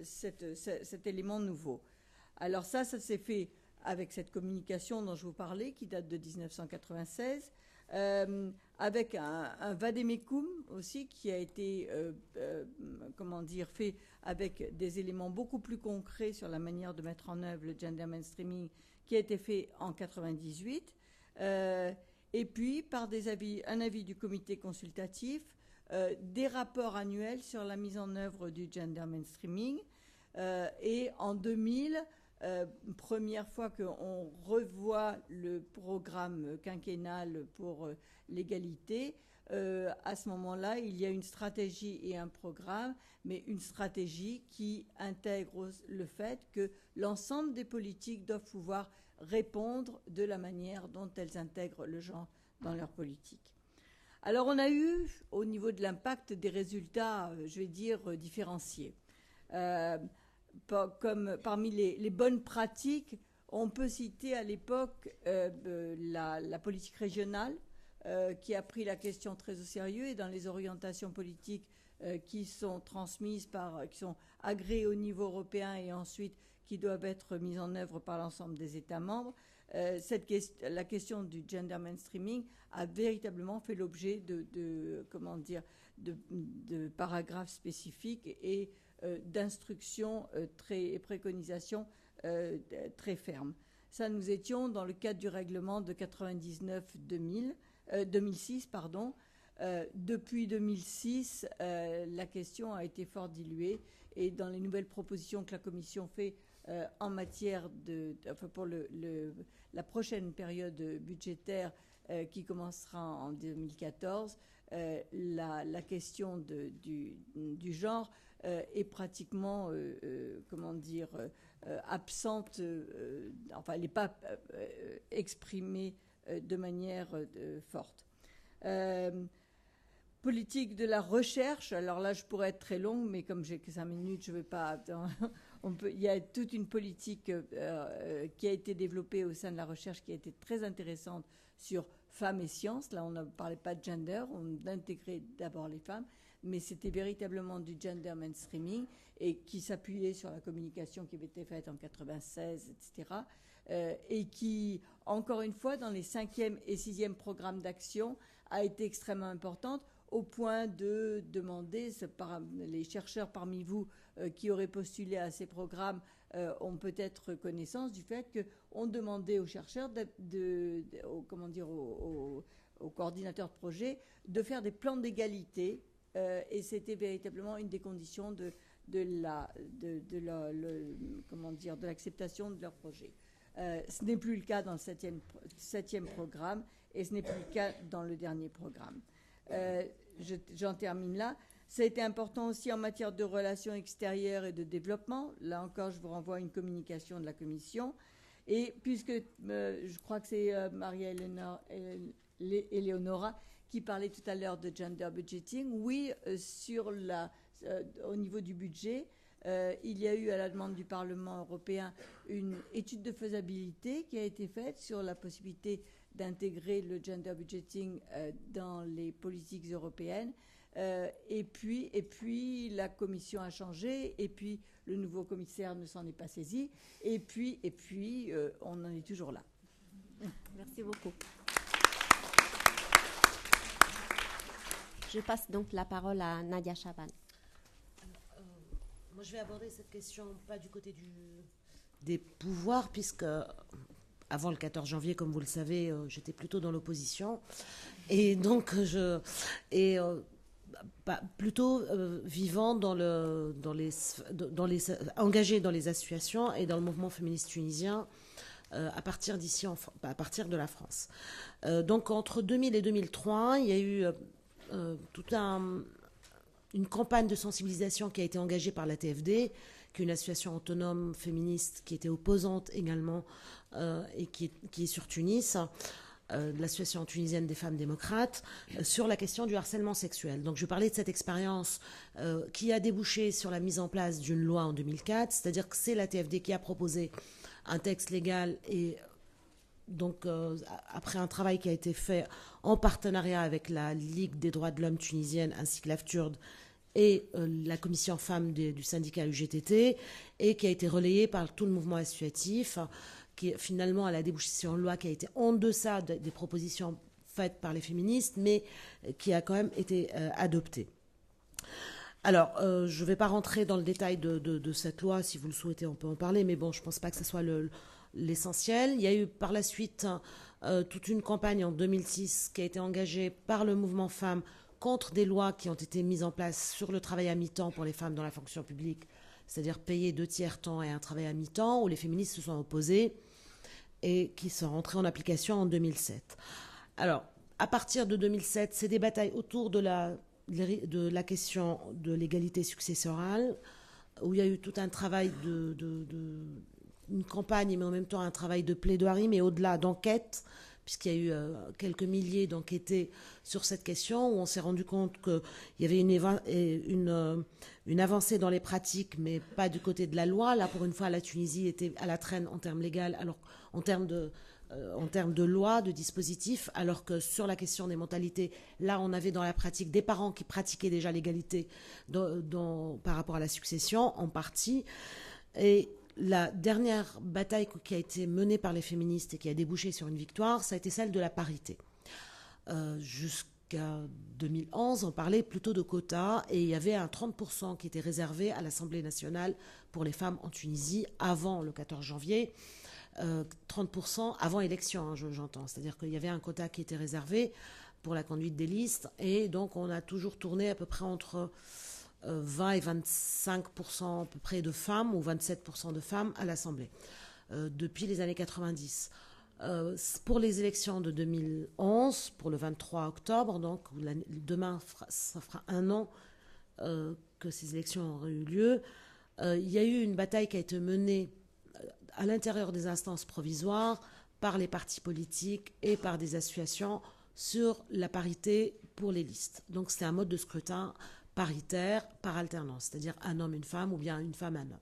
cet élément nouveau. Alors ça s'est fait avec cette communication dont je vous parlais, qui date de 1996, avec un vademecum aussi qui a été fait avec des éléments beaucoup plus concrets sur la manière de mettre en œuvre le gender mainstreaming, qui a été fait en 1998, et puis par un avis du comité consultatif, des rapports annuels sur la mise en œuvre du gender mainstreaming, et en 2000, première fois qu'on revoit le programme quinquennal pour l'égalité, à ce moment-là, il y a une stratégie et un programme, mais une stratégie qui intègre le fait que l'ensemble des politiques doivent pouvoir répondre de la manière dont elles intègrent le genre dans leur politique. Alors, on a eu, au niveau de l'impact, des résultats, je vais dire, différenciés. Comme parmi les bonnes pratiques, on peut citer à l'époque la politique régionale, qui a pris la question très au sérieux, et dans les orientations politiques qui sont transmises qui sont agréées au niveau européen et ensuite qui doivent être mises en œuvre par l'ensemble des États membres, la question du gender mainstreaming a véritablement fait l'objet de paragraphes spécifiques et d'instructions et préconisations très fermes. Ça, nous étions dans le cadre du règlement de 2006. Depuis 2006, la question a été fort diluée, et dans les nouvelles propositions que la Commission fait en matière pour la prochaine période budgétaire qui commencera en 2014, la question du genre est pratiquement absente, enfin, elle n'est pas exprimée de manière forte. Politique de la recherche, alors là je pourrais être très longue, mais comme j'ai que 5 minutes, je ne vais pas... il y a toute une politique qui a été développée au sein de la recherche qui a été très intéressante sur femmes et sciences. Là on ne parlait pas de gender, on intégrait d'abord les femmes, mais c'était véritablement du gender mainstreaming et qui s'appuyait sur la communication qui avait été faite en 96, etc. Et qui, encore une fois, dans les 5e et 6e programmes d'action, a été extrêmement importante, au point de demander, les chercheurs parmi vous qui auraient postulé à ces programmes ont peut-être connaissance du fait qu'on demandait aux chercheurs, aux coordinateurs de projet, de faire des plans d'égalité, et c'était véritablement une des conditions de l'acceptation de leur projet. Ce n'est plus le cas dans le 7e programme, et ce n'est plus le cas dans le dernier programme. J'en termine là. Ça a été important aussi en matière de relations extérieures et de développement. Là encore, je vous renvoie à une communication de la Commission. Et puisque je crois que c'est Maria-Eleonora qui parlait tout à l'heure de gender budgeting, oui, au niveau du budget, il y a eu à la demande du Parlement européen une étude de faisabilité qui a été faite sur la possibilité d'intégrer le gender budgeting dans les politiques européennes. Et puis la Commission a changé, et puis le nouveau commissaire ne s'en est pas saisi, et puis on en est toujours là. Merci beaucoup. Je passe donc la parole à Nadia Chaban. Moi, je vais aborder cette question pas du côté des pouvoirs, puisque avant le 14 janvier, comme vous le savez, j'étais plutôt dans l'opposition. Et donc, plutôt vivant engagé dans les associations et dans le mouvement féministe tunisien à partir de la France. Donc, entre 2000 et 2003, il y a eu toute une campagne de sensibilisation qui a été engagée par la TFD, qui est une association autonome féministe qui était opposante également et qui est sur Tunis, l'association tunisienne des femmes démocrates, sur la question du harcèlement sexuel. Donc je parlais de cette expérience qui a débouché sur la mise en place d'une loi en 2004, c'est-à-dire que c'est la TFD qui a proposé un texte légal et donc après un travail qui a été fait en partenariat avec la Ligue des droits de l'homme tunisienne ainsi que l'AFTURD et la commission femmes du syndicat UGTT, et qui a été relayée par tout le mouvement associatif, qui finalement a débouché sur une loi qui a été en deçà des propositions faites par les féministes, mais qui a quand même été adoptée. Alors, je ne vais pas rentrer dans le détail de cette loi, si vous le souhaitez, on peut en parler, mais bon, je ne pense pas que ce soit l'essentiel. Il y a eu par la suite toute une campagne en 2006 qui a été engagée par le mouvement femmes contre des lois qui ont été mises en place sur le travail à mi-temps pour les femmes dans la fonction publique, c'est-à-dire payer 2/3 temps et un travail à mi-temps, où les féministes se sont opposées et qui sont rentrées en application en 2007. Alors, à partir de 2007, c'est des batailles autour de la question de l'égalité successorale, où il y a eu tout un travail une campagne, mais en même temps un travail de plaidoirie, mais au-delà d'enquête, puisqu'il y a eu quelques milliers d'enquêtés sur cette question, où on s'est rendu compte qu'il y avait une avancée dans les pratiques, mais pas du côté de la loi. Là, pour une fois, la Tunisie était à la traîne en termes légaux, alors en termes de loi, de dispositifs, alors que sur la question des mentalités, là, on avait dans la pratique des parents qui pratiquaient déjà l'égalité par rapport à la succession, en partie. Et la dernière bataille qui a été menée par les féministes et qui a débouché sur une victoire, ça a été celle de la parité. Jusqu'à 2011, on parlait plutôt de quotas, et il y avait un 30% qui était réservé à l'Assemblée nationale pour les femmes en Tunisie avant le 14 janvier. 30% avant élection, j'entends. C'est-à-dire qu'il y avait un quota qui était réservé pour la conduite des listes, et donc on a toujours tourné à peu près entre 20 et 25% à peu près de femmes, ou 27% de femmes à l'Assemblée, depuis les années 90. Pour les élections de 2011, pour le 23 octobre, donc demain, ça fera 1 an que ces élections auraient eu lieu, il y a eu une bataille qui a été menée à l'intérieur des instances provisoires, par les partis politiques et par des associations sur la parité pour les listes. Donc c'est un mode de scrutin paritaire par alternance, c'est-à-dire un homme, une femme ou bien une femme, un homme.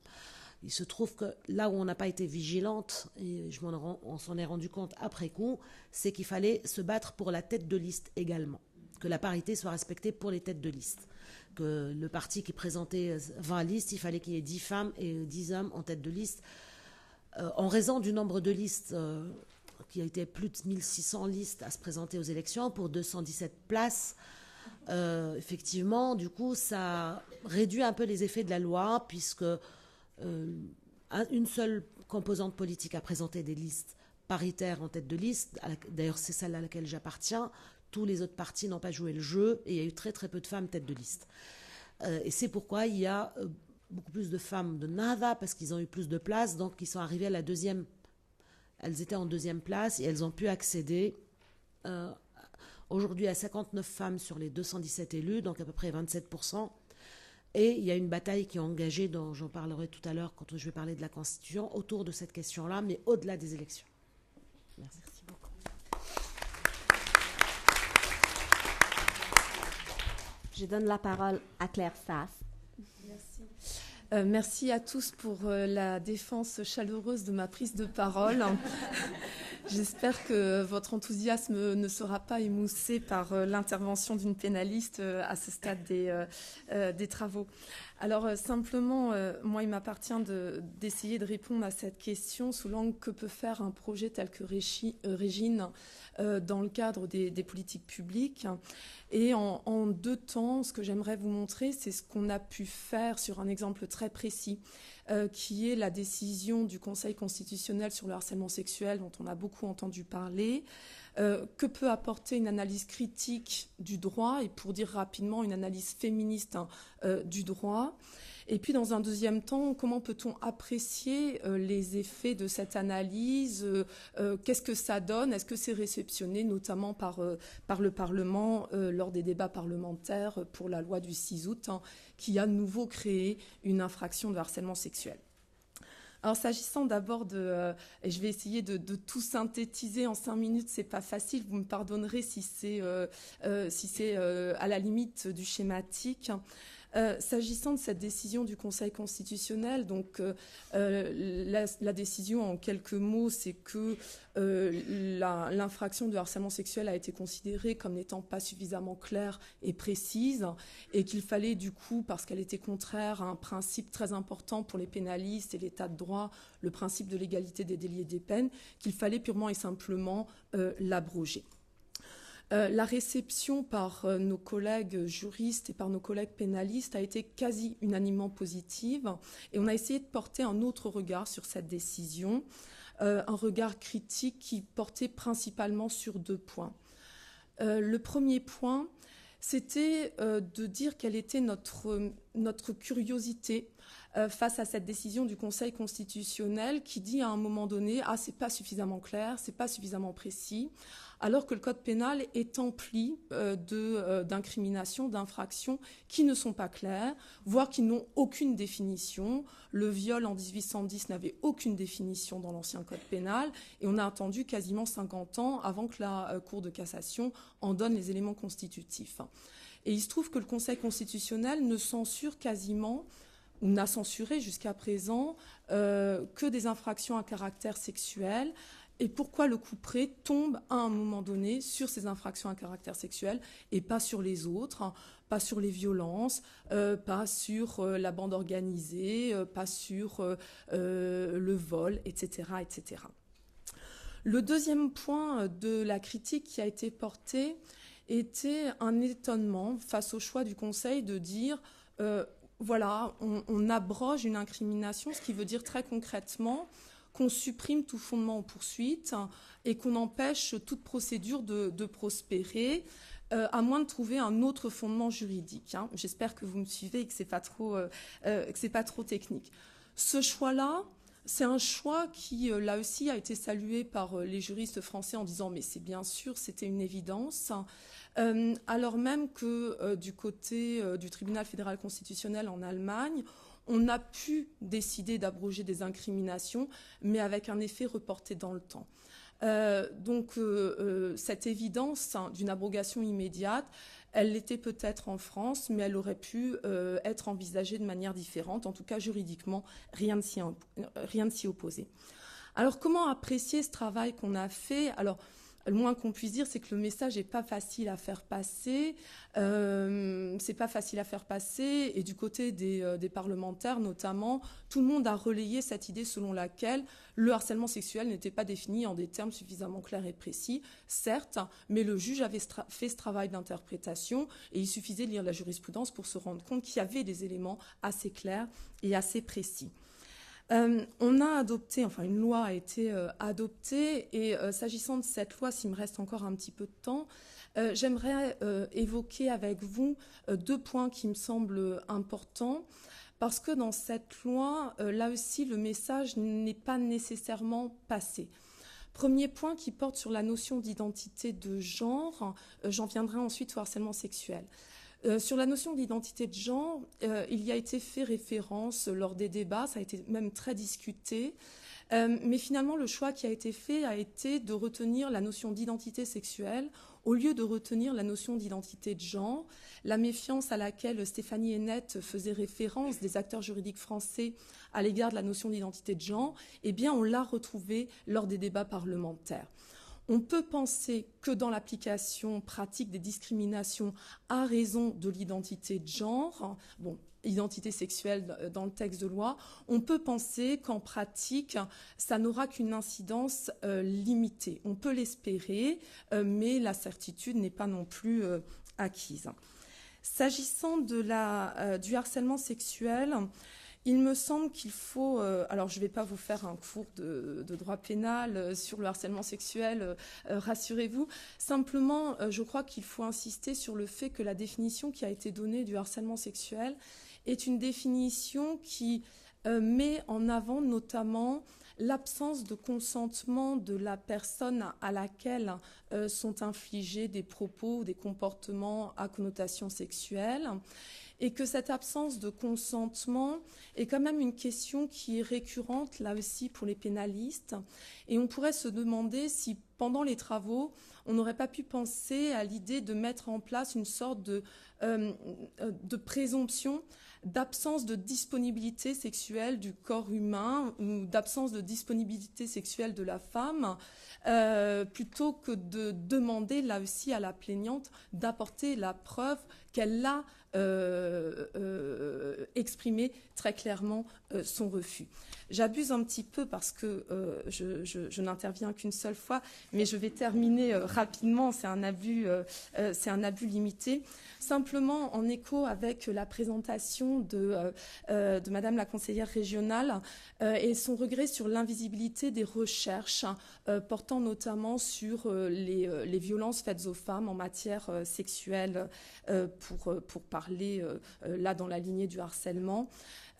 Il se trouve que là où on n'a pas été vigilante, et on s'en est rendu compte après coup, c'est qu'il fallait se battre pour la tête de liste également, que la parité soit respectée pour les têtes de liste. Que le parti qui présentait 20 listes, il fallait qu'il y ait 10 femmes et 10 hommes en tête de liste. En raison du nombre de listes qui a été plus de 1600 listes à se présenter aux élections pour 217 places, effectivement, du coup, ça réduit un peu les effets de la loi puisque une seule composante politique a présenté des listes paritaires en tête de liste. D'ailleurs, c'est celle à laquelle j'appartiens. Tous les autres partis n'ont pas joué le jeu et il y a eu très très peu de femmes tête de liste. Et c'est pourquoi il y a beaucoup plus de femmes de Nada parce qu'ils ont eu plus de place, donc ils sont arrivés à la deuxième. Elles étaient en deuxième place et elles ont pu accéder aujourd'hui à 59 femmes sur les 217 élus, donc à peu près 27%. Et il y a une bataille qui est engagée, dont j'en parlerai tout à l'heure quand je vais parler de la Constitution, autour de cette question-là, mais au-delà des élections. Merci. Merci beaucoup. Je donne la parole à Claire Sass. Merci. Merci à tous pour la défense chaleureuse de ma prise de parole. J'espère que votre enthousiasme ne sera pas émoussé par l'intervention d'une pénaliste à ce stade des travaux. Alors simplement, moi il m'appartient d'essayer de répondre à cette question sous l'angle que peut faire un projet tel que Régine dans le cadre des politiques publiques. Et en 2 temps, ce que j'aimerais vous montrer, c'est ce qu'on a pu faire sur un exemple très précis, qui est la décision du Conseil constitutionnel sur le harcèlement sexuel, dont on a beaucoup entendu parler, que peut apporter une analyse critique du droit, et pour dire rapidement, une analyse féministe du droit. Et puis, dans un deuxième temps, comment peut-on apprécier les effets de cette analyse? Qu'est-ce que ça donne? Est-ce que c'est réceptionné, notamment par le Parlement, lors des débats parlementaires pour la loi du 6 août, qui a de nouveau créé une infraction de harcèlement sexuel? Alors, s'agissant d'abord et je vais essayer de tout synthétiser en 5 minutes, c'est pas facile, vous me pardonnerez si c'est à la limite du schématique. S'agissant de cette décision du Conseil constitutionnel, donc la décision en quelques mots, c'est que l'infraction de harcèlement sexuel a été considérée comme n'étant pas suffisamment claire et précise, et qu'il fallait du coup, parce qu'elle était contraire à un principe très important pour les pénalistes et l'état de droit, le principe de l'égalité des délits et des peines, qu'il fallait purement et simplement l'abroger. La réception par nos collègues juristes et par nos collègues pénalistes a été quasi unanimement positive, et on a essayé de porter un autre regard sur cette décision, un regard critique qui portait principalement sur 2 points. Le premier point, c'était de dire quelle était notre curiosité face à cette décision du Conseil constitutionnel qui dit à un moment donné « Ah, c'est pas suffisamment clair, c'est pas suffisamment précis », alors que le code pénal est empli d'incriminations, d'infractions qui ne sont pas claires, voire qui n'ont aucune définition. Le viol en 1810 n'avait aucune définition dans l'ancien code pénal, et on a attendu quasiment 50 ans avant que la Cour de cassation en donne les éléments constitutifs. Et il se trouve que le Conseil constitutionnel ne censure quasiment, ou n'a censuré jusqu'à présent, que des infractions à caractère sexuel. Et pourquoi le couperet tombe à un moment donné sur ces infractions à caractère sexuel et pas sur les autres, hein, pas sur les violences, pas sur la bande organisée, pas sur le vol, etc., etc. Le deuxième point de la critique qui a été porté était un étonnement face au choix du Conseil de dire voilà, on abroge une incrimination, ce qui veut dire très concrètement qu'on supprime tout fondement en poursuite et qu'on empêche toute procédure de prospérer, à moins de trouver un autre fondement juridique. Hein. J'espère que vous me suivez et que c'est pas trop technique. Ce choix-là, c'est un choix qui, là aussi, a été salué par les juristes français en disant « mais c'est bien sûr, c'était une évidence ». Alors même que du côté du tribunal fédéral constitutionnel en Allemagne, on a pu décider d'abroger des incriminations, mais avec un effet reporté dans le temps. Cette évidence d'une abrogation immédiate, elle l'était peut-être en France, mais elle aurait pu être envisagée de manière différente. En tout cas, juridiquement, rien ne s'y opposait. Alors, comment apprécier ce travail qu'on a fait ? Alors, le moins qu'on puisse dire, c'est que le message n'est pas facile à faire passer. C'est pas facile à faire passer. Et du côté des parlementaires, notamment, tout le monde a relayé cette idée selon laquelle le harcèlement sexuel n'était pas défini en des termes suffisamment clairs et précis, certes, mais le juge avait fait ce travail d'interprétation et il suffisait de lire la jurisprudence pour se rendre compte qu'il y avait des éléments assez clairs et assez précis. On a adopté, enfin une loi a été adoptée et s'agissant de cette loi, s'il me reste encore un petit peu de temps, j'aimerais évoquer avec vous 2 points qui me semblent importants parce que dans cette loi, là aussi, le message n'est pas nécessairement passé. Premier point qui porte sur la notion d'identité de genre, j'en viendrai ensuite au harcèlement sexuel. Sur la notion d'identité de genre, il y a été fait référence lors des débats, ça a été même très discuté, mais finalement le choix qui a été fait a été de retenir la notion d'identité sexuelle au lieu de retenir la notion d'identité de genre. La méfiance à laquelle Stéphanie Hennette faisait référence des acteurs juridiques français à l'égard de la notion d'identité de genre, eh bien on l'a retrouvée lors des débats parlementaires. On peut penser que dans l'application pratique des discriminations à raison de l'identité de genre, identité sexuelle dans le texte de loi, on peut penser qu'en pratique, ça n'aura qu'une incidence limitée. On peut l'espérer, mais la certitude n'est pas non plus acquise. S'agissant du harcèlement sexuel, il me semble qu'il faut... alors, je ne vais pas vous faire un cours de droit pénal sur le harcèlement sexuel, rassurez-vous. Simplement, je crois qu'il faut insister sur le fait que la définition qui a été donnée du harcèlement sexuel est une définition qui met en avant notamment l'absence de consentement de la personne à laquelle sont infligés des propos ou des comportements à connotation sexuelle. Et que cette absence de consentement est quand même une question qui est récurrente, là aussi, pour les pénalistes. Et on pourrait se demander si, pendant les travaux, on n'aurait pas pu penser à l'idée de mettre en place une sorte de présomption d'absence de disponibilité sexuelle du corps humain ou d'absence de disponibilité sexuelle de la femme, plutôt que de demander, là aussi, à la plaignante d'apporter la preuve qu'elle a exprimer très clairement son refus. J'abuse un petit peu parce que je n'interviens qu'une seule fois, mais je vais terminer rapidement, c'est un abus limité. Simplement, en écho avec la présentation de Madame la conseillère régionale et son regret sur l'invisibilité des recherches portant notamment sur les violences faites aux femmes en matière sexuelle, pour parler là dans la lignée du harcèlement.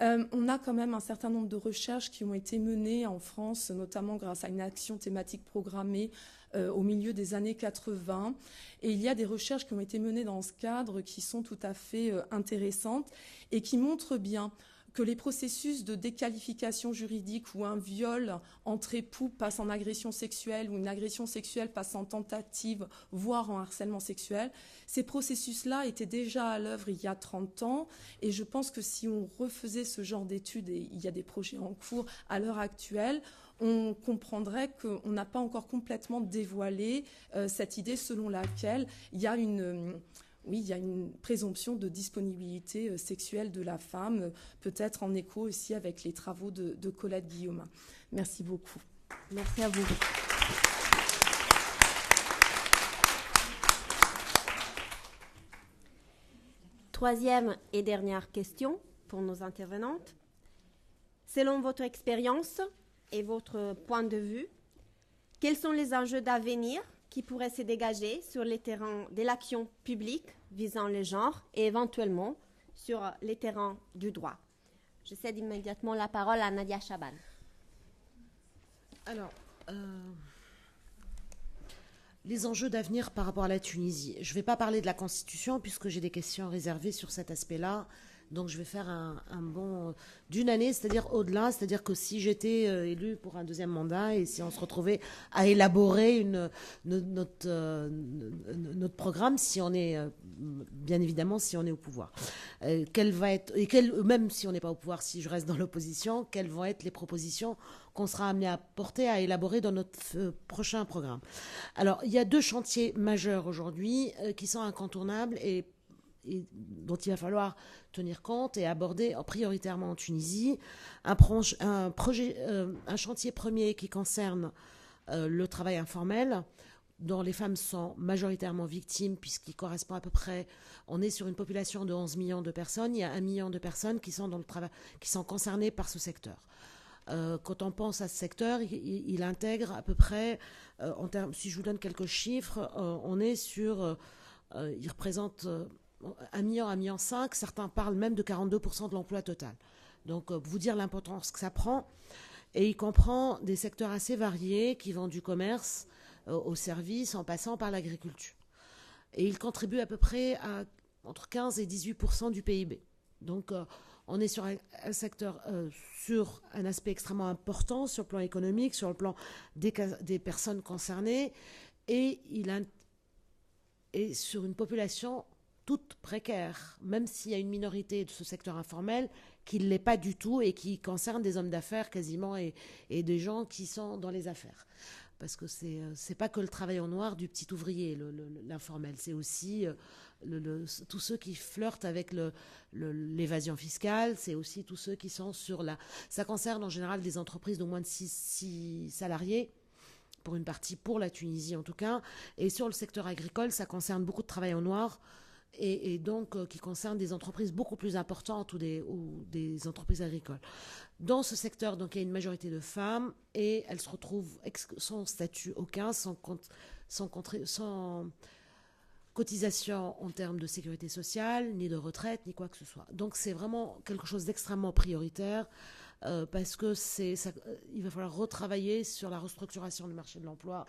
On a quand même un certain nombre de recherches qui ont été menées en France, notamment grâce à une action thématique programmée au milieu des années 80. Et il y a des recherches qui ont été menées dans ce cadre qui sont tout à fait intéressantes et qui montrent bien que les processus de déqualification juridique où un viol entre époux passe en agression sexuelle ou une agression sexuelle passe en tentative, voire en harcèlement sexuel, ces processus-là étaient déjà à l'œuvre il y a 30 ans. Et je pense que si on refaisait ce genre d'études, et il y a des projets en cours à l'heure actuelle, on comprendrait qu'on n'a pas encore complètement dévoilé cette idée selon laquelle il y a une présomption de disponibilité sexuelle de la femme, peut-être en écho aussi avec les travaux de Colette Guillaumin. Merci beaucoup. Merci à vous. Troisième et dernière question pour nos intervenantes. Selon votre expérience et votre point de vue, quels sont les enjeux d'avenir qui pourraient se dégager sur les terrains de l'action publique visant le genre et éventuellement sur les terrains du droit? Je cède immédiatement la parole à Nadia Chaban. Alors, les enjeux d'avenir par rapport à la Tunisie. Je ne vais pas parler de la Constitution puisque j'ai des questions réservées sur cet aspect-là. Donc je vais faire un bond d'une année, c'est-à-dire au-delà, c'est-à-dire que si j'étais élue pour un deuxième mandat et si on se retrouvait à élaborer notre programme, si on est, bien évidemment, si on est au pouvoir. Quelle va être, même si on n'est pas au pouvoir, si je reste dans l'opposition, quelles vont être les propositions qu'on sera amené à porter, à élaborer dans notre prochain programme. Alors, il y a 2 chantiers majeurs aujourd'hui qui sont incontournables et dont il va falloir tenir compte et aborder prioritairement en Tunisie. Un chantier premier qui concerne le travail informel, dont les femmes sont majoritairement victimes, puisqu'il correspond à peu près, on est sur une population de 11 millions de personnes, il y a 1 million de personnes qui sont dans le travail, qui sont concernées par ce secteur. Quand on pense à ce secteur, il intègre à peu près, si je vous donne quelques chiffres, on est sur, il représente 1 million, 1,5 million, certains parlent même de 42% de l'emploi total. Donc, vous dire l'importance que ça prend. Et il comprend des secteurs assez variés qui vont du commerce aux services en passant par l'agriculture. Et il contribue à peu près à entre 15 et 18% du PIB. Donc, on est sur un secteur, sur un aspect extrêmement important sur le plan économique, sur le plan des personnes concernées, et et sur une population toute précaire, même s'il y a une minorité de ce secteur informel qui ne l'est pas du tout et qui concerne des hommes d'affaires quasiment et des gens qui sont dans les affaires. Parce que c'est pas que le travail en noir du petit ouvrier, l'informel, c'est aussi tous ceux qui flirtent avec l'évasion fiscale, c'est aussi tous ceux qui sont ça concerne en général des entreprises de moins de 6 salariés, pour une partie, pour la Tunisie en tout cas, et sur le secteur agricole, ça concerne beaucoup de travail en noir, et donc qui concerne des entreprises beaucoup plus importantes ou des entreprises agricoles. Dans ce secteur, donc, il y a une majorité de femmes et elles se retrouvent sans statut aucun, sans cotisation en termes de sécurité sociale, ni de retraite, ni quoi que ce soit. Donc c'est vraiment quelque chose d'extrêmement prioritaire parce que il va falloir retravailler sur la restructuration du marché de l'emploi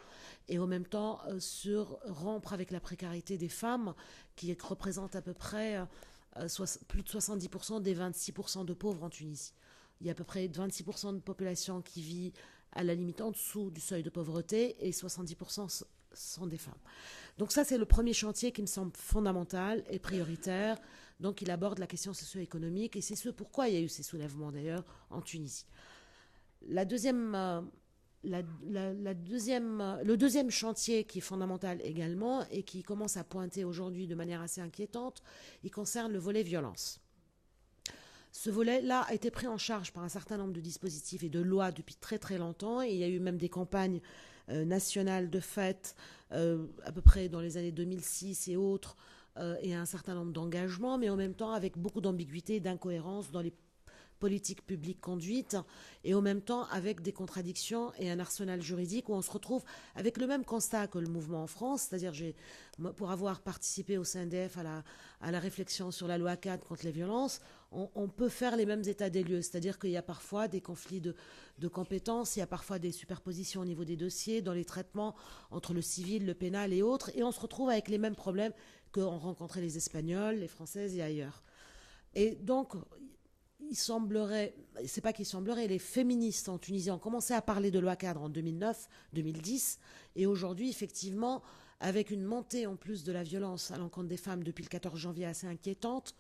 et en même temps sur rompre avec la précarité des femmes qui représente à peu près plus de 70% des 26% de pauvres en Tunisie. Il y a à peu près 26% de population qui vit à la limite en dessous du seuil de pauvreté et 70% sont des femmes. Donc ça, c'est le premier chantier qui me semble fondamental et prioritaire. Donc il aborde la question socio-économique et c'est ce pourquoi il y a eu ces soulèvements d'ailleurs en Tunisie. Le deuxième chantier qui est fondamental également et qui commence à pointer aujourd'hui de manière assez inquiétante, il concerne le volet violence. Ce volet-là a été pris en charge par un certain nombre de dispositifs et de lois depuis très très longtemps et il y a eu même des campagnes nationales de fait à peu près dans les années 2006 et autres et un certain nombre d'engagements, mais en même temps avec beaucoup d'ambiguïté et d'incohérence dans les politiques publiques conduites et en même temps avec des contradictions et un arsenal juridique où on se retrouve avec le même constat que le mouvement en France, c'est-à-dire pour avoir participé au CNDF à la réflexion sur la loi 4 contre les violences, on peut faire les mêmes états des lieux, c'est-à-dire qu'il y a parfois des conflits de compétences, il y a parfois des superpositions au niveau des dossiers, dans les traitements entre le civil, le pénal et autres, et on se retrouve avec les mêmes problèmes qu'ont rencontrés les Espagnols, les Françaises et ailleurs. Et donc, les féministes en Tunisie ont commencé à parler de loi cadre en 2009, 2010, et aujourd'hui, effectivement, avec une montée en plus de la violence à l'encontre des femmes depuis le 14 janvier assez inquiétante,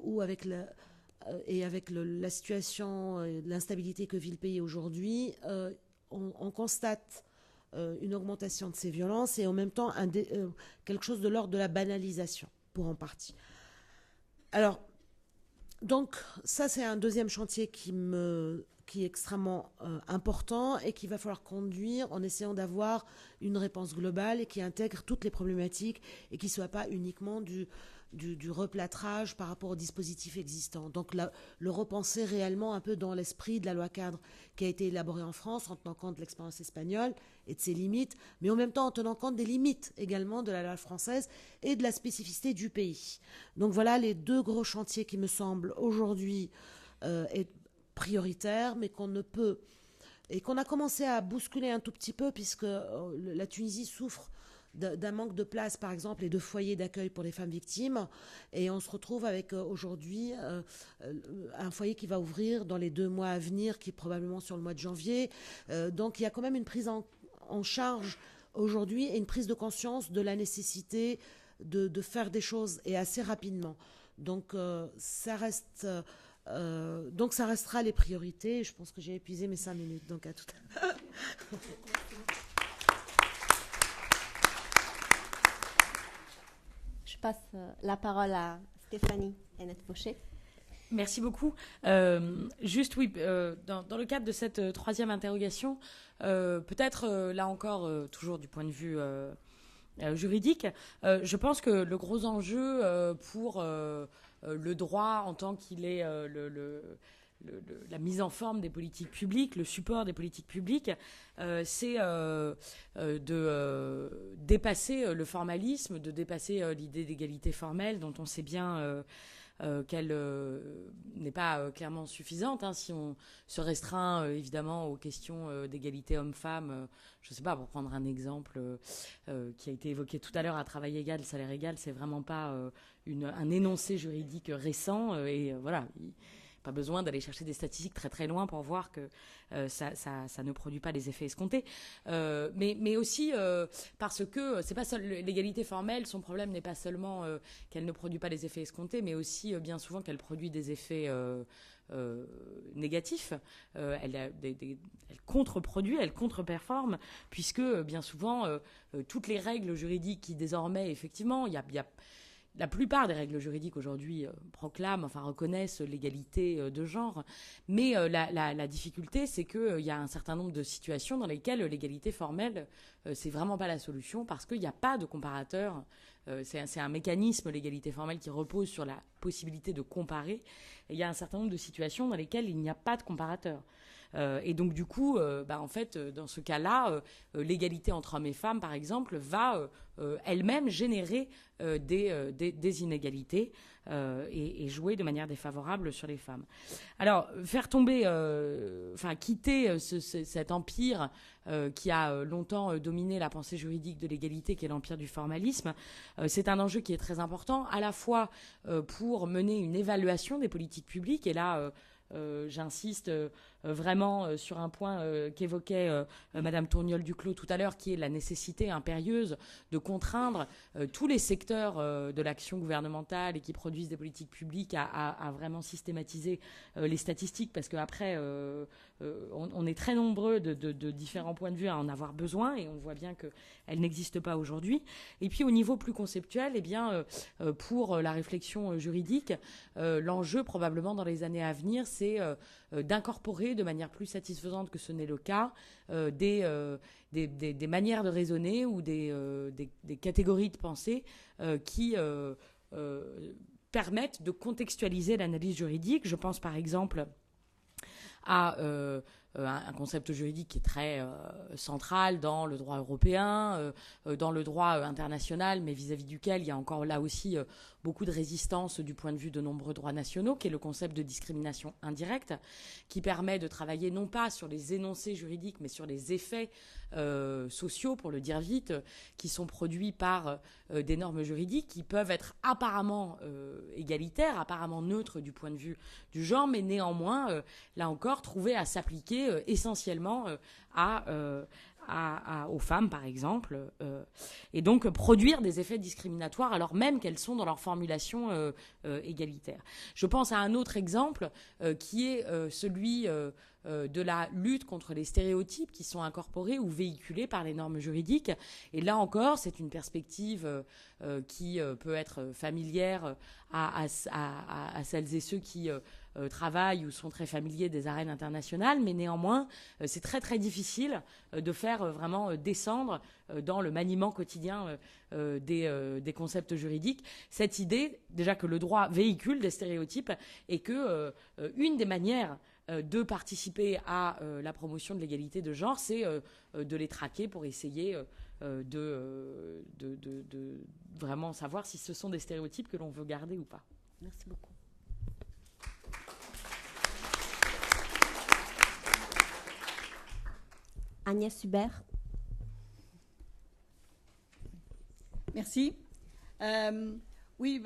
ou avec la situation, l'instabilité que vit le pays aujourd'hui, on constate une augmentation de ces violences et en même temps quelque chose de l'ordre de la banalisation, pour en partie. Alors, donc, ça, c'est un deuxième chantier qui est extrêmement important et qu'il va falloir conduire en essayant d'avoir une réponse globale et qui intègre toutes les problématiques et qui ne soit pas uniquement du replâtrage par rapport aux dispositifs existants. Donc, le repenser réellement un peu dans l'esprit de la loi cadre qui a été élaborée en France en tenant compte de l'expérience espagnole et de ses limites, mais en même temps en tenant compte des limites également de la loi française et de la spécificité du pays. Donc voilà les 2 gros chantiers qui me semblent aujourd'hui être prioritaires, mais qu'on a commencé à bousculer un tout petit peu puisque la Tunisie souffre d'un manque de place, par exemple, et de foyers d'accueil pour les femmes victimes. Et on se retrouve avec aujourd'hui un foyer qui va ouvrir dans les 2 mois à venir, qui est probablement sur le mois de janvier. Donc il y a quand même une prise en charge aujourd'hui et une prise de conscience de la nécessité de faire des choses, et assez rapidement. Donc ça restera les priorités. Je pense que j'ai épuisé mes 5 minutes, donc à tout à l'heure. Je passe la parole à Stéphanie Hennette-Fauché. Merci beaucoup. Juste, oui, dans le cadre de cette 3e interrogation, peut-être, là encore, toujours du point de vue juridique, je pense que le gros enjeu pour le droit en tant qu'il est la mise en forme des politiques publiques, le support des politiques publiques, c'est de dépasser le formalisme, de dépasser l'idée d'égalité formelle dont on sait bien qu'elle n'est pas clairement suffisante, hein, si on se restreint évidemment aux questions d'égalité homme-femme. Je ne sais pas, pour prendre un exemple qui a été évoqué tout à l'heure, à travail égal, salaire égal, c'est vraiment pas un énoncé juridique récent, et voilà. Pas besoin d'aller chercher des statistiques très très loin pour voir que ça ne produit pas les effets escomptés. Mais aussi parce que c'est pas seul l'égalité formelle, son problème n'est pas seulement qu'elle ne produit pas les effets escomptés, mais aussi bien souvent qu'elle produit des effets négatifs. Elle contre-produit, elle contre-performe, puisque bien souvent toutes les règles juridiques qui désormais, effectivement, il y a la plupart des règles juridiques aujourd'hui reconnaissent l'égalité de genre. Mais la difficulté, c'est qu'il y a un certain nombre de situations dans lesquelles l'égalité formelle, c'est vraiment pas la solution, parce qu'il n'y a pas de comparateur. C'est un mécanisme, l'égalité formelle, qui repose sur la possibilité de comparer. Et il y a un certain nombre de situations dans lesquelles il n'y a pas de comparateur. Et donc, du coup, en fait, dans ce cas-là, l'égalité entre hommes et femmes, par exemple, va elle-même générer des inégalités et jouer de manière défavorable sur les femmes. Alors, faire tomber, quitter cet empire qui a longtemps dominé la pensée juridique de l'égalité, qui est l'empire du formalisme, c'est un enjeu qui est très important, à la fois pour mener une évaluation des politiques publiques, et là, j'insiste vraiment sur un point qu'évoquait Madame Tourniol-Duclos tout à l'heure, qui est la nécessité impérieuse de contraindre tous les secteurs de l'action gouvernementale et qui produisent des politiques publiques à vraiment systématiser les statistiques, parce qu'après, on est très nombreux de différents points de vue à en avoir besoin, et on voit bien qu'elles n'existent pas aujourd'hui. Et puis au niveau plus conceptuel, pour la réflexion juridique, l'enjeu probablement dans les années à venir, c'est d'incorporer de manière plus satisfaisante que ce n'est le cas des manières de raisonner ou des catégories de pensée qui permettent de contextualiser l'analyse juridique. Je pense par exemple à un concept juridique qui est très central dans le droit européen, dans le droit international, mais vis-à-vis duquel il y a encore là aussi beaucoup de résistance du point de vue de nombreux droits nationaux, qui est le concept de discrimination indirecte, qui permet de travailler non pas sur les énoncés juridiques, mais sur les effets sociaux, pour le dire vite, qui sont produits par des normes juridiques qui peuvent être apparemment égalitaires, apparemment neutres du point de vue du genre, mais néanmoins, là encore, trouver à s'appliquer essentiellement aux femmes, par exemple, et donc produire des effets discriminatoires alors même qu'elles sont dans leur formulation égalitaire. Je pense à un autre exemple qui est celui de la lutte contre les stéréotypes qui sont incorporés ou véhiculés par les normes juridiques. Et là encore, c'est une perspective qui peut être familière à celles et ceux qui travaillent ou sont très familiers des arènes internationales, mais néanmoins, c'est très très difficile de faire vraiment descendre dans le maniement quotidien des concepts juridiques cette idée déjà que le droit véhicule des stéréotypes et que une des manières de participer à la promotion de l'égalité de genre, c'est de les traquer pour essayer de vraiment savoir si ce sont des stéréotypes que l'on veut garder ou pas. Merci beaucoup. Agnès Hubert. Merci. Oui,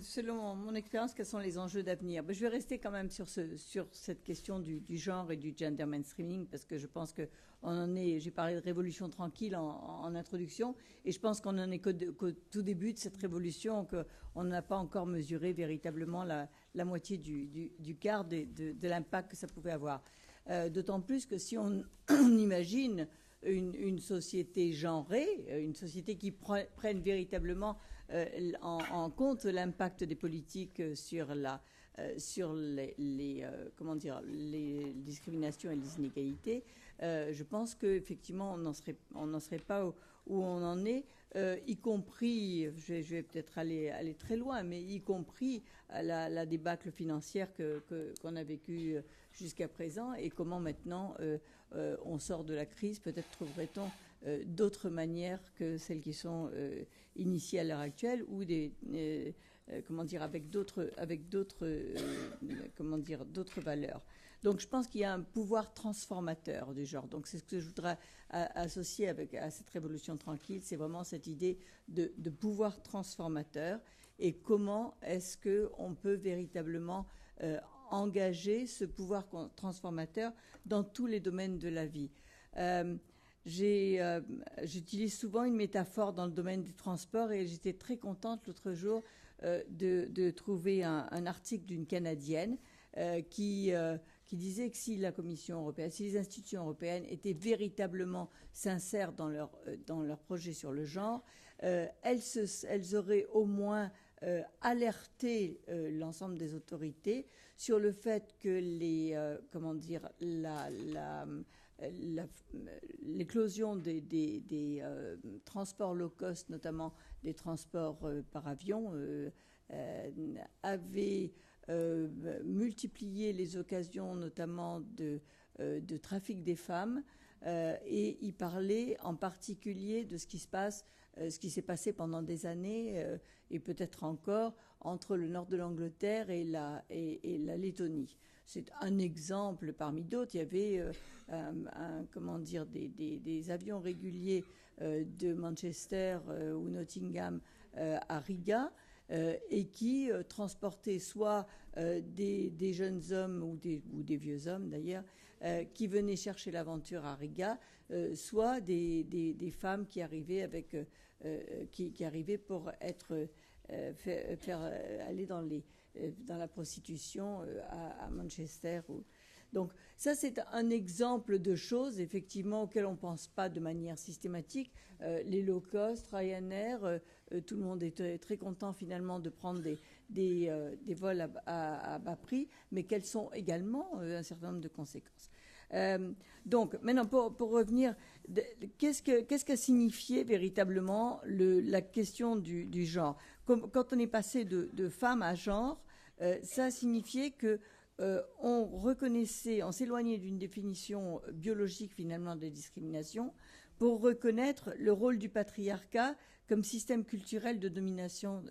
selon mon expérience, quels sont les enjeux d'avenir? Je vais rester quand même sur cette question du genre et du gender mainstreaming, parce que je pense qu'on en est, j'ai parlé de révolution tranquille en introduction, et je pense qu'on n'en est qu'au tout début de cette révolution, qu'on n'a pas encore mesuré véritablement la moitié du quart de l'impact que ça pouvait avoir. D'autant plus que si on imagine une société genrée, une société qui prenne véritablement en compte l'impact des politiques sur les discriminations et les inégalités, je pense qu'effectivement on n'en serait pas où on en est, y compris, je vais peut-être aller très loin, mais y compris la débâcle financière qu'on a vécue jusqu'à présent, et comment maintenant on sort de la crise. Peut-être trouverait-on d'autres manières que celles qui sont initiées à l'heure actuelle, ou avec d'autres valeurs. Donc je pense qu'il y a un pouvoir transformateur du genre. Donc c'est ce que je voudrais associer à cette révolution tranquille, c'est vraiment cette idée de pouvoir transformateur, et comment est-ce qu'on peut véritablement engager ce pouvoir transformateur dans tous les domaines de la vie. J'utilise souvent une métaphore dans le domaine des transports, et j'étais très contente l'autre jour de trouver un article d'une Canadienne qui disait que si la Commission européenne, si les institutions européennes étaient véritablement sincères dans leur projet sur le genre, elles auraient au moins alerté l'ensemble des autorités sur le fait que l'éclosion des transports low cost, notamment des transports par avion, avait multiplié les occasions, notamment de trafic des femmes, et il parlait en particulier de ce qui s'est passé pendant des années, et peut-être encore, entre le nord de l'Angleterre et la Lettonie. C'est un exemple parmi d'autres. Il y avait des avions réguliers de Manchester ou Nottingham à Riga, et qui transportaient soit des jeunes hommes ou des vieux hommes d'ailleurs, qui venaient chercher l'aventure à Riga, soit des femmes qui arrivaient qui arrivaient pour faire aller dans la prostitution à Manchester. Donc ça, c'est un exemple de choses, effectivement, auxquelles on ne pense pas de manière systématique. Les low cost, Ryanair, tout le monde est très content finalement de prendre des vols à bas prix, mais quelles sont également un certain nombre de conséquences. Donc maintenant, pour revenir, qu'est-ce qu'a signifié véritablement la question du genre? Quand on est passé de femme à genre, ça a signifié que on s'éloignait d'une définition biologique finalement de discrimination, pour reconnaître le rôle du patriarcat comme système culturel de domination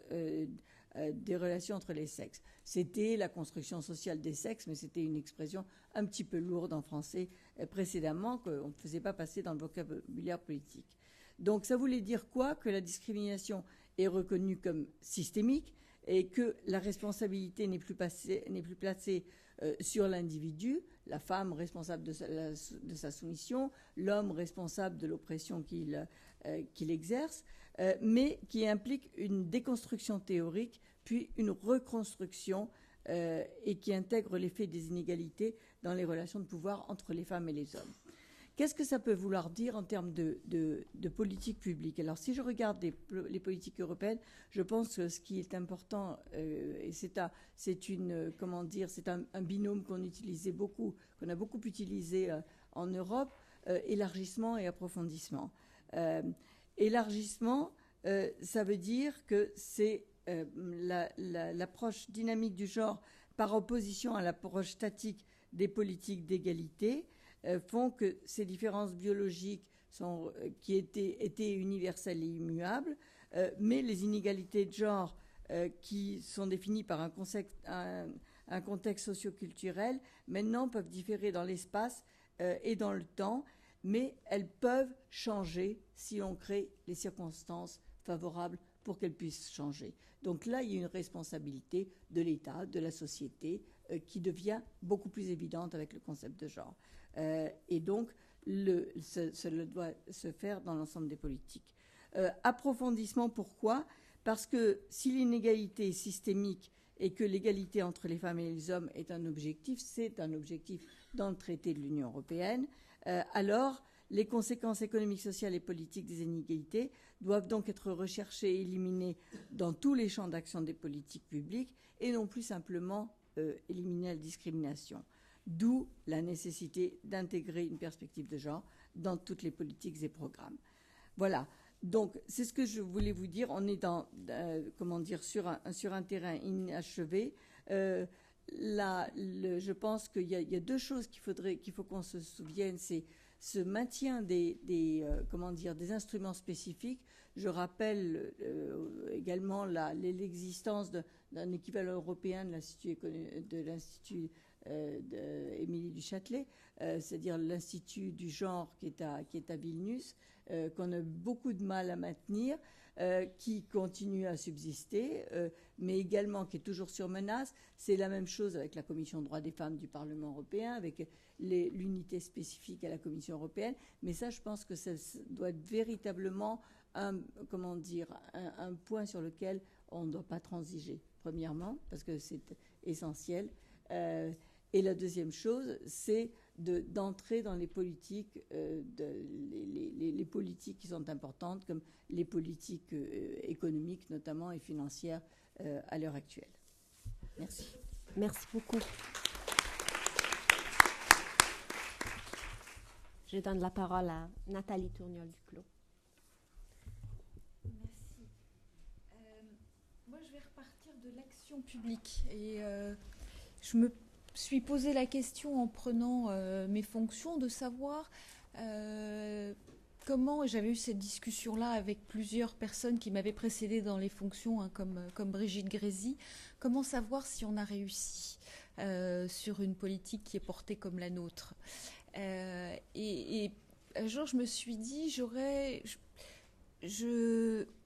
des relations entre les sexes. C'était la construction sociale des sexes, mais c'était une expression un petit peu lourde en français précédemment, qu'on ne faisait pas passer dans le vocabulaire politique. Donc ça voulait dire quoi? Que la discrimination est reconnue comme systémique, et que la responsabilité n'est plus placée sur l'individu, la femme responsable de sa soumission, l'homme responsable de l'oppression qu'il exerce, mais qui implique une déconstruction théorique, puis une reconstruction, et qui intègre l'effet des inégalités dans les relations de pouvoir entre les femmes et les hommes. Qu'est-ce que ça peut vouloir dire en termes de politique publique? Alors, si je regarde les politiques européennes, je pense que ce qui est important, et c'est un binôme qu'on a beaucoup utilisé en Europe, élargissement et approfondissement. Élargissement, ça veut dire que c'est l'approche dynamique du genre par opposition à l'approche statique des politiques d'égalité, font que ces différences biologiques qui étaient universelles et immuables, mais les inégalités de genre qui sont définies par un contexte socio-culturel, maintenant peuvent différer dans l'espace et dans le temps, mais elles peuvent changer si on crée les circonstances favorables pour qu'elles puissent changer. Donc là, il y a une responsabilité de l'État, de la société, qui devient beaucoup plus évidente avec le concept de genre. Et donc, cela doit se faire dans l'ensemble des politiques. Approfondissement, pourquoi ? Parce que si l'inégalité est systémique et que l'égalité entre les femmes et les hommes est un objectif, c'est un objectif dans le traité de l'Union européenne, alors les conséquences économiques, sociales et politiques des inégalités doivent donc être recherchées et éliminées dans tous les champs d'action des politiques publiques et non plus simplement éliminer la discrimination. D'où la nécessité d'intégrer une perspective de genre dans toutes les politiques et programmes. Voilà. Donc, c'est ce que je voulais vous dire. On est sur un terrain inachevé. Je pense qu'il y a deux choses qu'il faut qu'on se souvienne. C'est ce maintien des instruments spécifiques. Je rappelle également l'existence d'un équivalent européen de l'Institut d'Émilie du Châtelet, c'est-à-dire l'Institut du genre qui est à Vilnius, qu'on a beaucoup de mal à maintenir, qui continue à subsister, mais également qui est toujours sur menace. C'est la même chose avec la Commission des droits des femmes du Parlement européen, avec l'unité spécifique à la Commission européenne. Mais ça, je pense que ça doit être véritablement un point sur lequel on ne doit pas transiger, premièrement, parce que c'est essentiel. Et la deuxième chose, c'est d'entrer dans les politiques, les politiques qui sont importantes, comme les politiques économiques notamment et financières à l'heure actuelle. Merci. Merci beaucoup. Je donne la parole à Nathalie Tourniol-Duclos. Merci. Moi, je vais repartir de l'action publique. Et je me suis posé la question en prenant mes fonctions de savoir comment, j'avais eu cette discussion-là avec plusieurs personnes qui m'avaient précédée dans les fonctions, hein, comme Brigitte Grésy, comment savoir si on a réussi sur une politique qui est portée comme la nôtre. Et un jour, je me suis dit,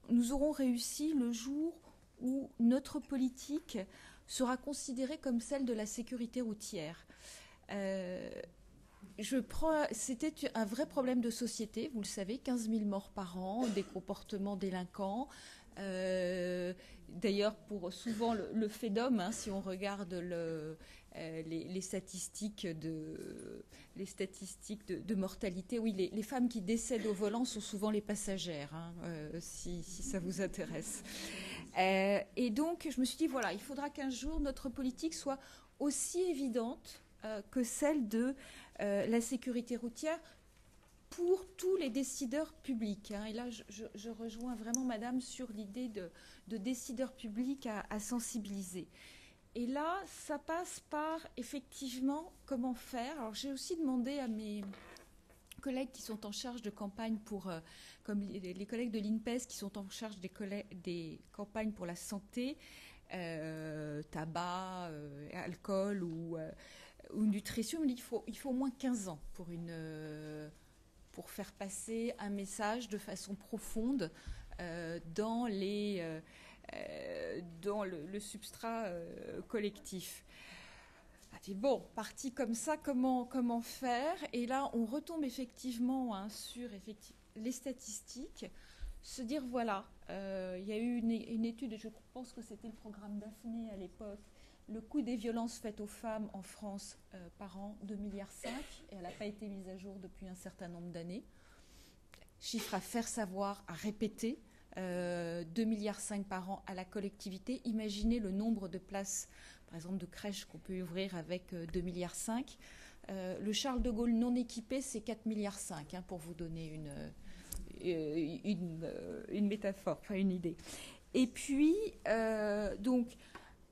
nous aurons réussi le jour où notre politique sera considérée comme celle de la sécurité routière. C'était un vrai problème de société, vous le savez, 15 000 morts par an, des comportements délinquants. D'ailleurs, pour souvent le fait d'homme, hein, si on regarde les statistiques de mortalité, oui, les femmes qui décèdent au volant sont souvent les passagères, hein, si ça vous intéresse. Et donc, je me suis dit, voilà, il faudra qu'un jour notre politique soit aussi évidente que celle de la sécurité routière pour tous les décideurs publics. Hein. Et là, je rejoins vraiment Madame sur l'idée de décideurs publics à sensibiliser. Et là, ça passe par, effectivement, comment faire. Alors, j'ai aussi demandé à mes collègues qui sont en charge de campagne comme les collègues de l'INPES qui sont en charge des campagnes pour la santé, tabac, alcool ou nutrition, il faut au moins 15 ans pour faire passer un message de façon profonde dans le substrat collectif. Bon, parti comme ça, comment faire ? Et là, on retombe effectivement sur les statistiques, se dire, voilà, il y a eu une étude, je pense que c'était le programme Daphné à l'époque, le coût des violences faites aux femmes en France par an, 2,5 milliards, et elle n'a pas été mise à jour depuis un certain nombre d'années. Chiffre à faire savoir, à répéter, 2,5 milliards par an à la collectivité. Imaginez le nombre de places, par exemple, de crèches qu'on peut ouvrir avec 2,5 milliards. Le Charles de Gaulle non équipé, c'est 4,5 milliards, hein, pour vous donner une métaphore, enfin une idée. Et puis, donc,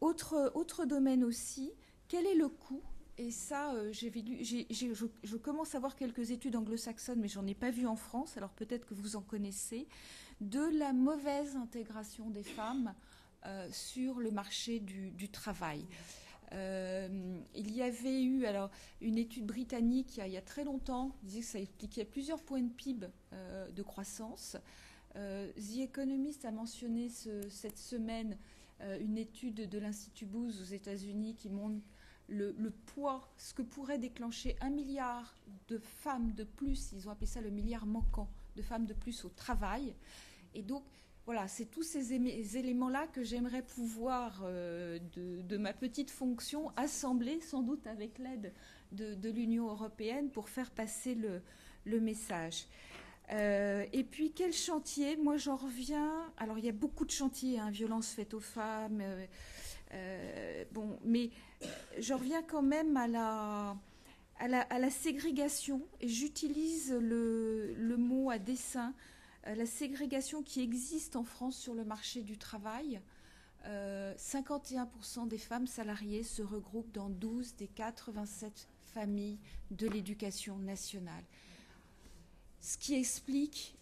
autre domaine aussi, quel est le coût ? Et ça, je commence à voir quelques études anglo-saxonnes, mais j'en ai pas vu en France, alors peut-être que vous en connaissez, de la mauvaise intégration des femmes sur le marché du travail. Il y avait eu une étude britannique il y a très longtemps qui disait que ça impliquait plusieurs points de PIB de croissance. The Economist a mentionné cette semaine une étude de l'Institut Booth aux États-Unis qui montre le poids, ce que pourrait déclencher 1 milliard de femmes de plus, ils ont appelé ça le milliard manquant, de femmes de plus au travail. Et donc, voilà, c'est tous ces éléments-là que j'aimerais pouvoir, de ma petite fonction, assembler, sans doute avec l'aide de l'Union européenne, pour faire passer le message. Et puis, quel chantier? Moi, j'en reviens... Alors, il y a beaucoup de chantiers, hein, violence faite aux femmes... mais j'en reviens quand même à la ségrégation, et j'utilise le mot à dessein, la ségrégation qui existe en France sur le marché du travail. 51% des femmes salariées se regroupent dans 12 des 87 familles de l'éducation nationale, ce qui explique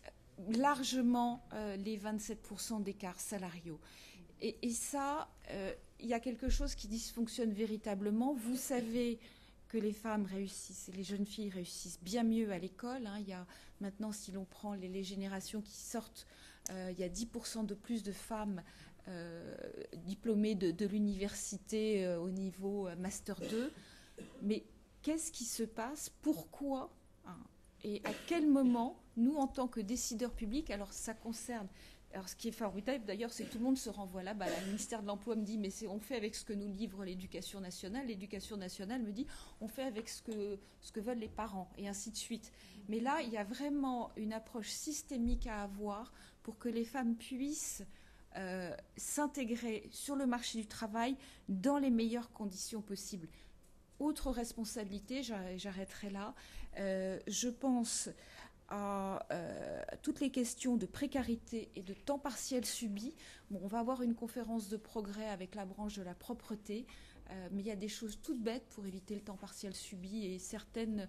largement les 27% d'écarts salariaux. Et ça, il y a quelque chose qui dysfonctionne véritablement. Vous savez que les femmes réussissent, et les jeunes filles réussissent bien mieux à l'école. Hein. Il y a maintenant, si l'on prend les générations qui sortent, il y a 10% de plus de femmes diplômées de l'université au niveau Master 2. Mais qu'est-ce qui se passe? Pourquoi, hein, et à quel moment, nous, en tant que décideurs publics, alors ça concerne... Alors, ce qui est formidable, d'ailleurs, c'est que tout le monde se renvoie là-bas. Le ministère de l'Emploi me dit, mais on fait avec ce que nous livre l'Éducation nationale. L'Éducation nationale me dit, on fait avec ce que veulent les parents, et ainsi de suite. Mais là, il y a vraiment une approche systémique à avoir pour que les femmes puissent s'intégrer sur le marché du travail dans les meilleures conditions possibles. Autre responsabilité, j'arrêterai là, je pense... à toutes les questions de précarité et de temps partiel subi. Bon, on va avoir une conférence de progrès avec la branche de la propreté, mais il y a des choses toutes bêtes pour éviter le temps partiel subi, et certaines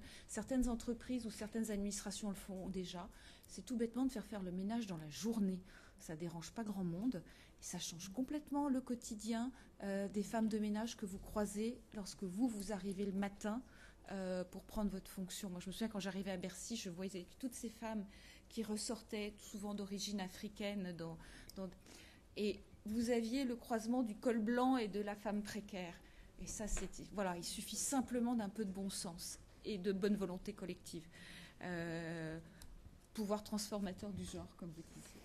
entreprises ou certaines administrations le font déjà. C'est tout bêtement de faire le ménage dans la journée. Ça ne dérange pas grand monde, et ça change complètement le quotidien des femmes de ménage que vous croisez lorsque vous arrivez le matin pour prendre votre fonction. Moi, je me souviens, quand j'arrivais à Bercy, je voyais toutes ces femmes qui ressortaient, souvent d'origine africaine, et vous aviez le croisement du col blanc et de la femme précaire. Et ça, voilà, il suffit simplement d'un peu de bon sens et de bonne volonté collective. Pouvoir transformateur du genre, comme vous dites.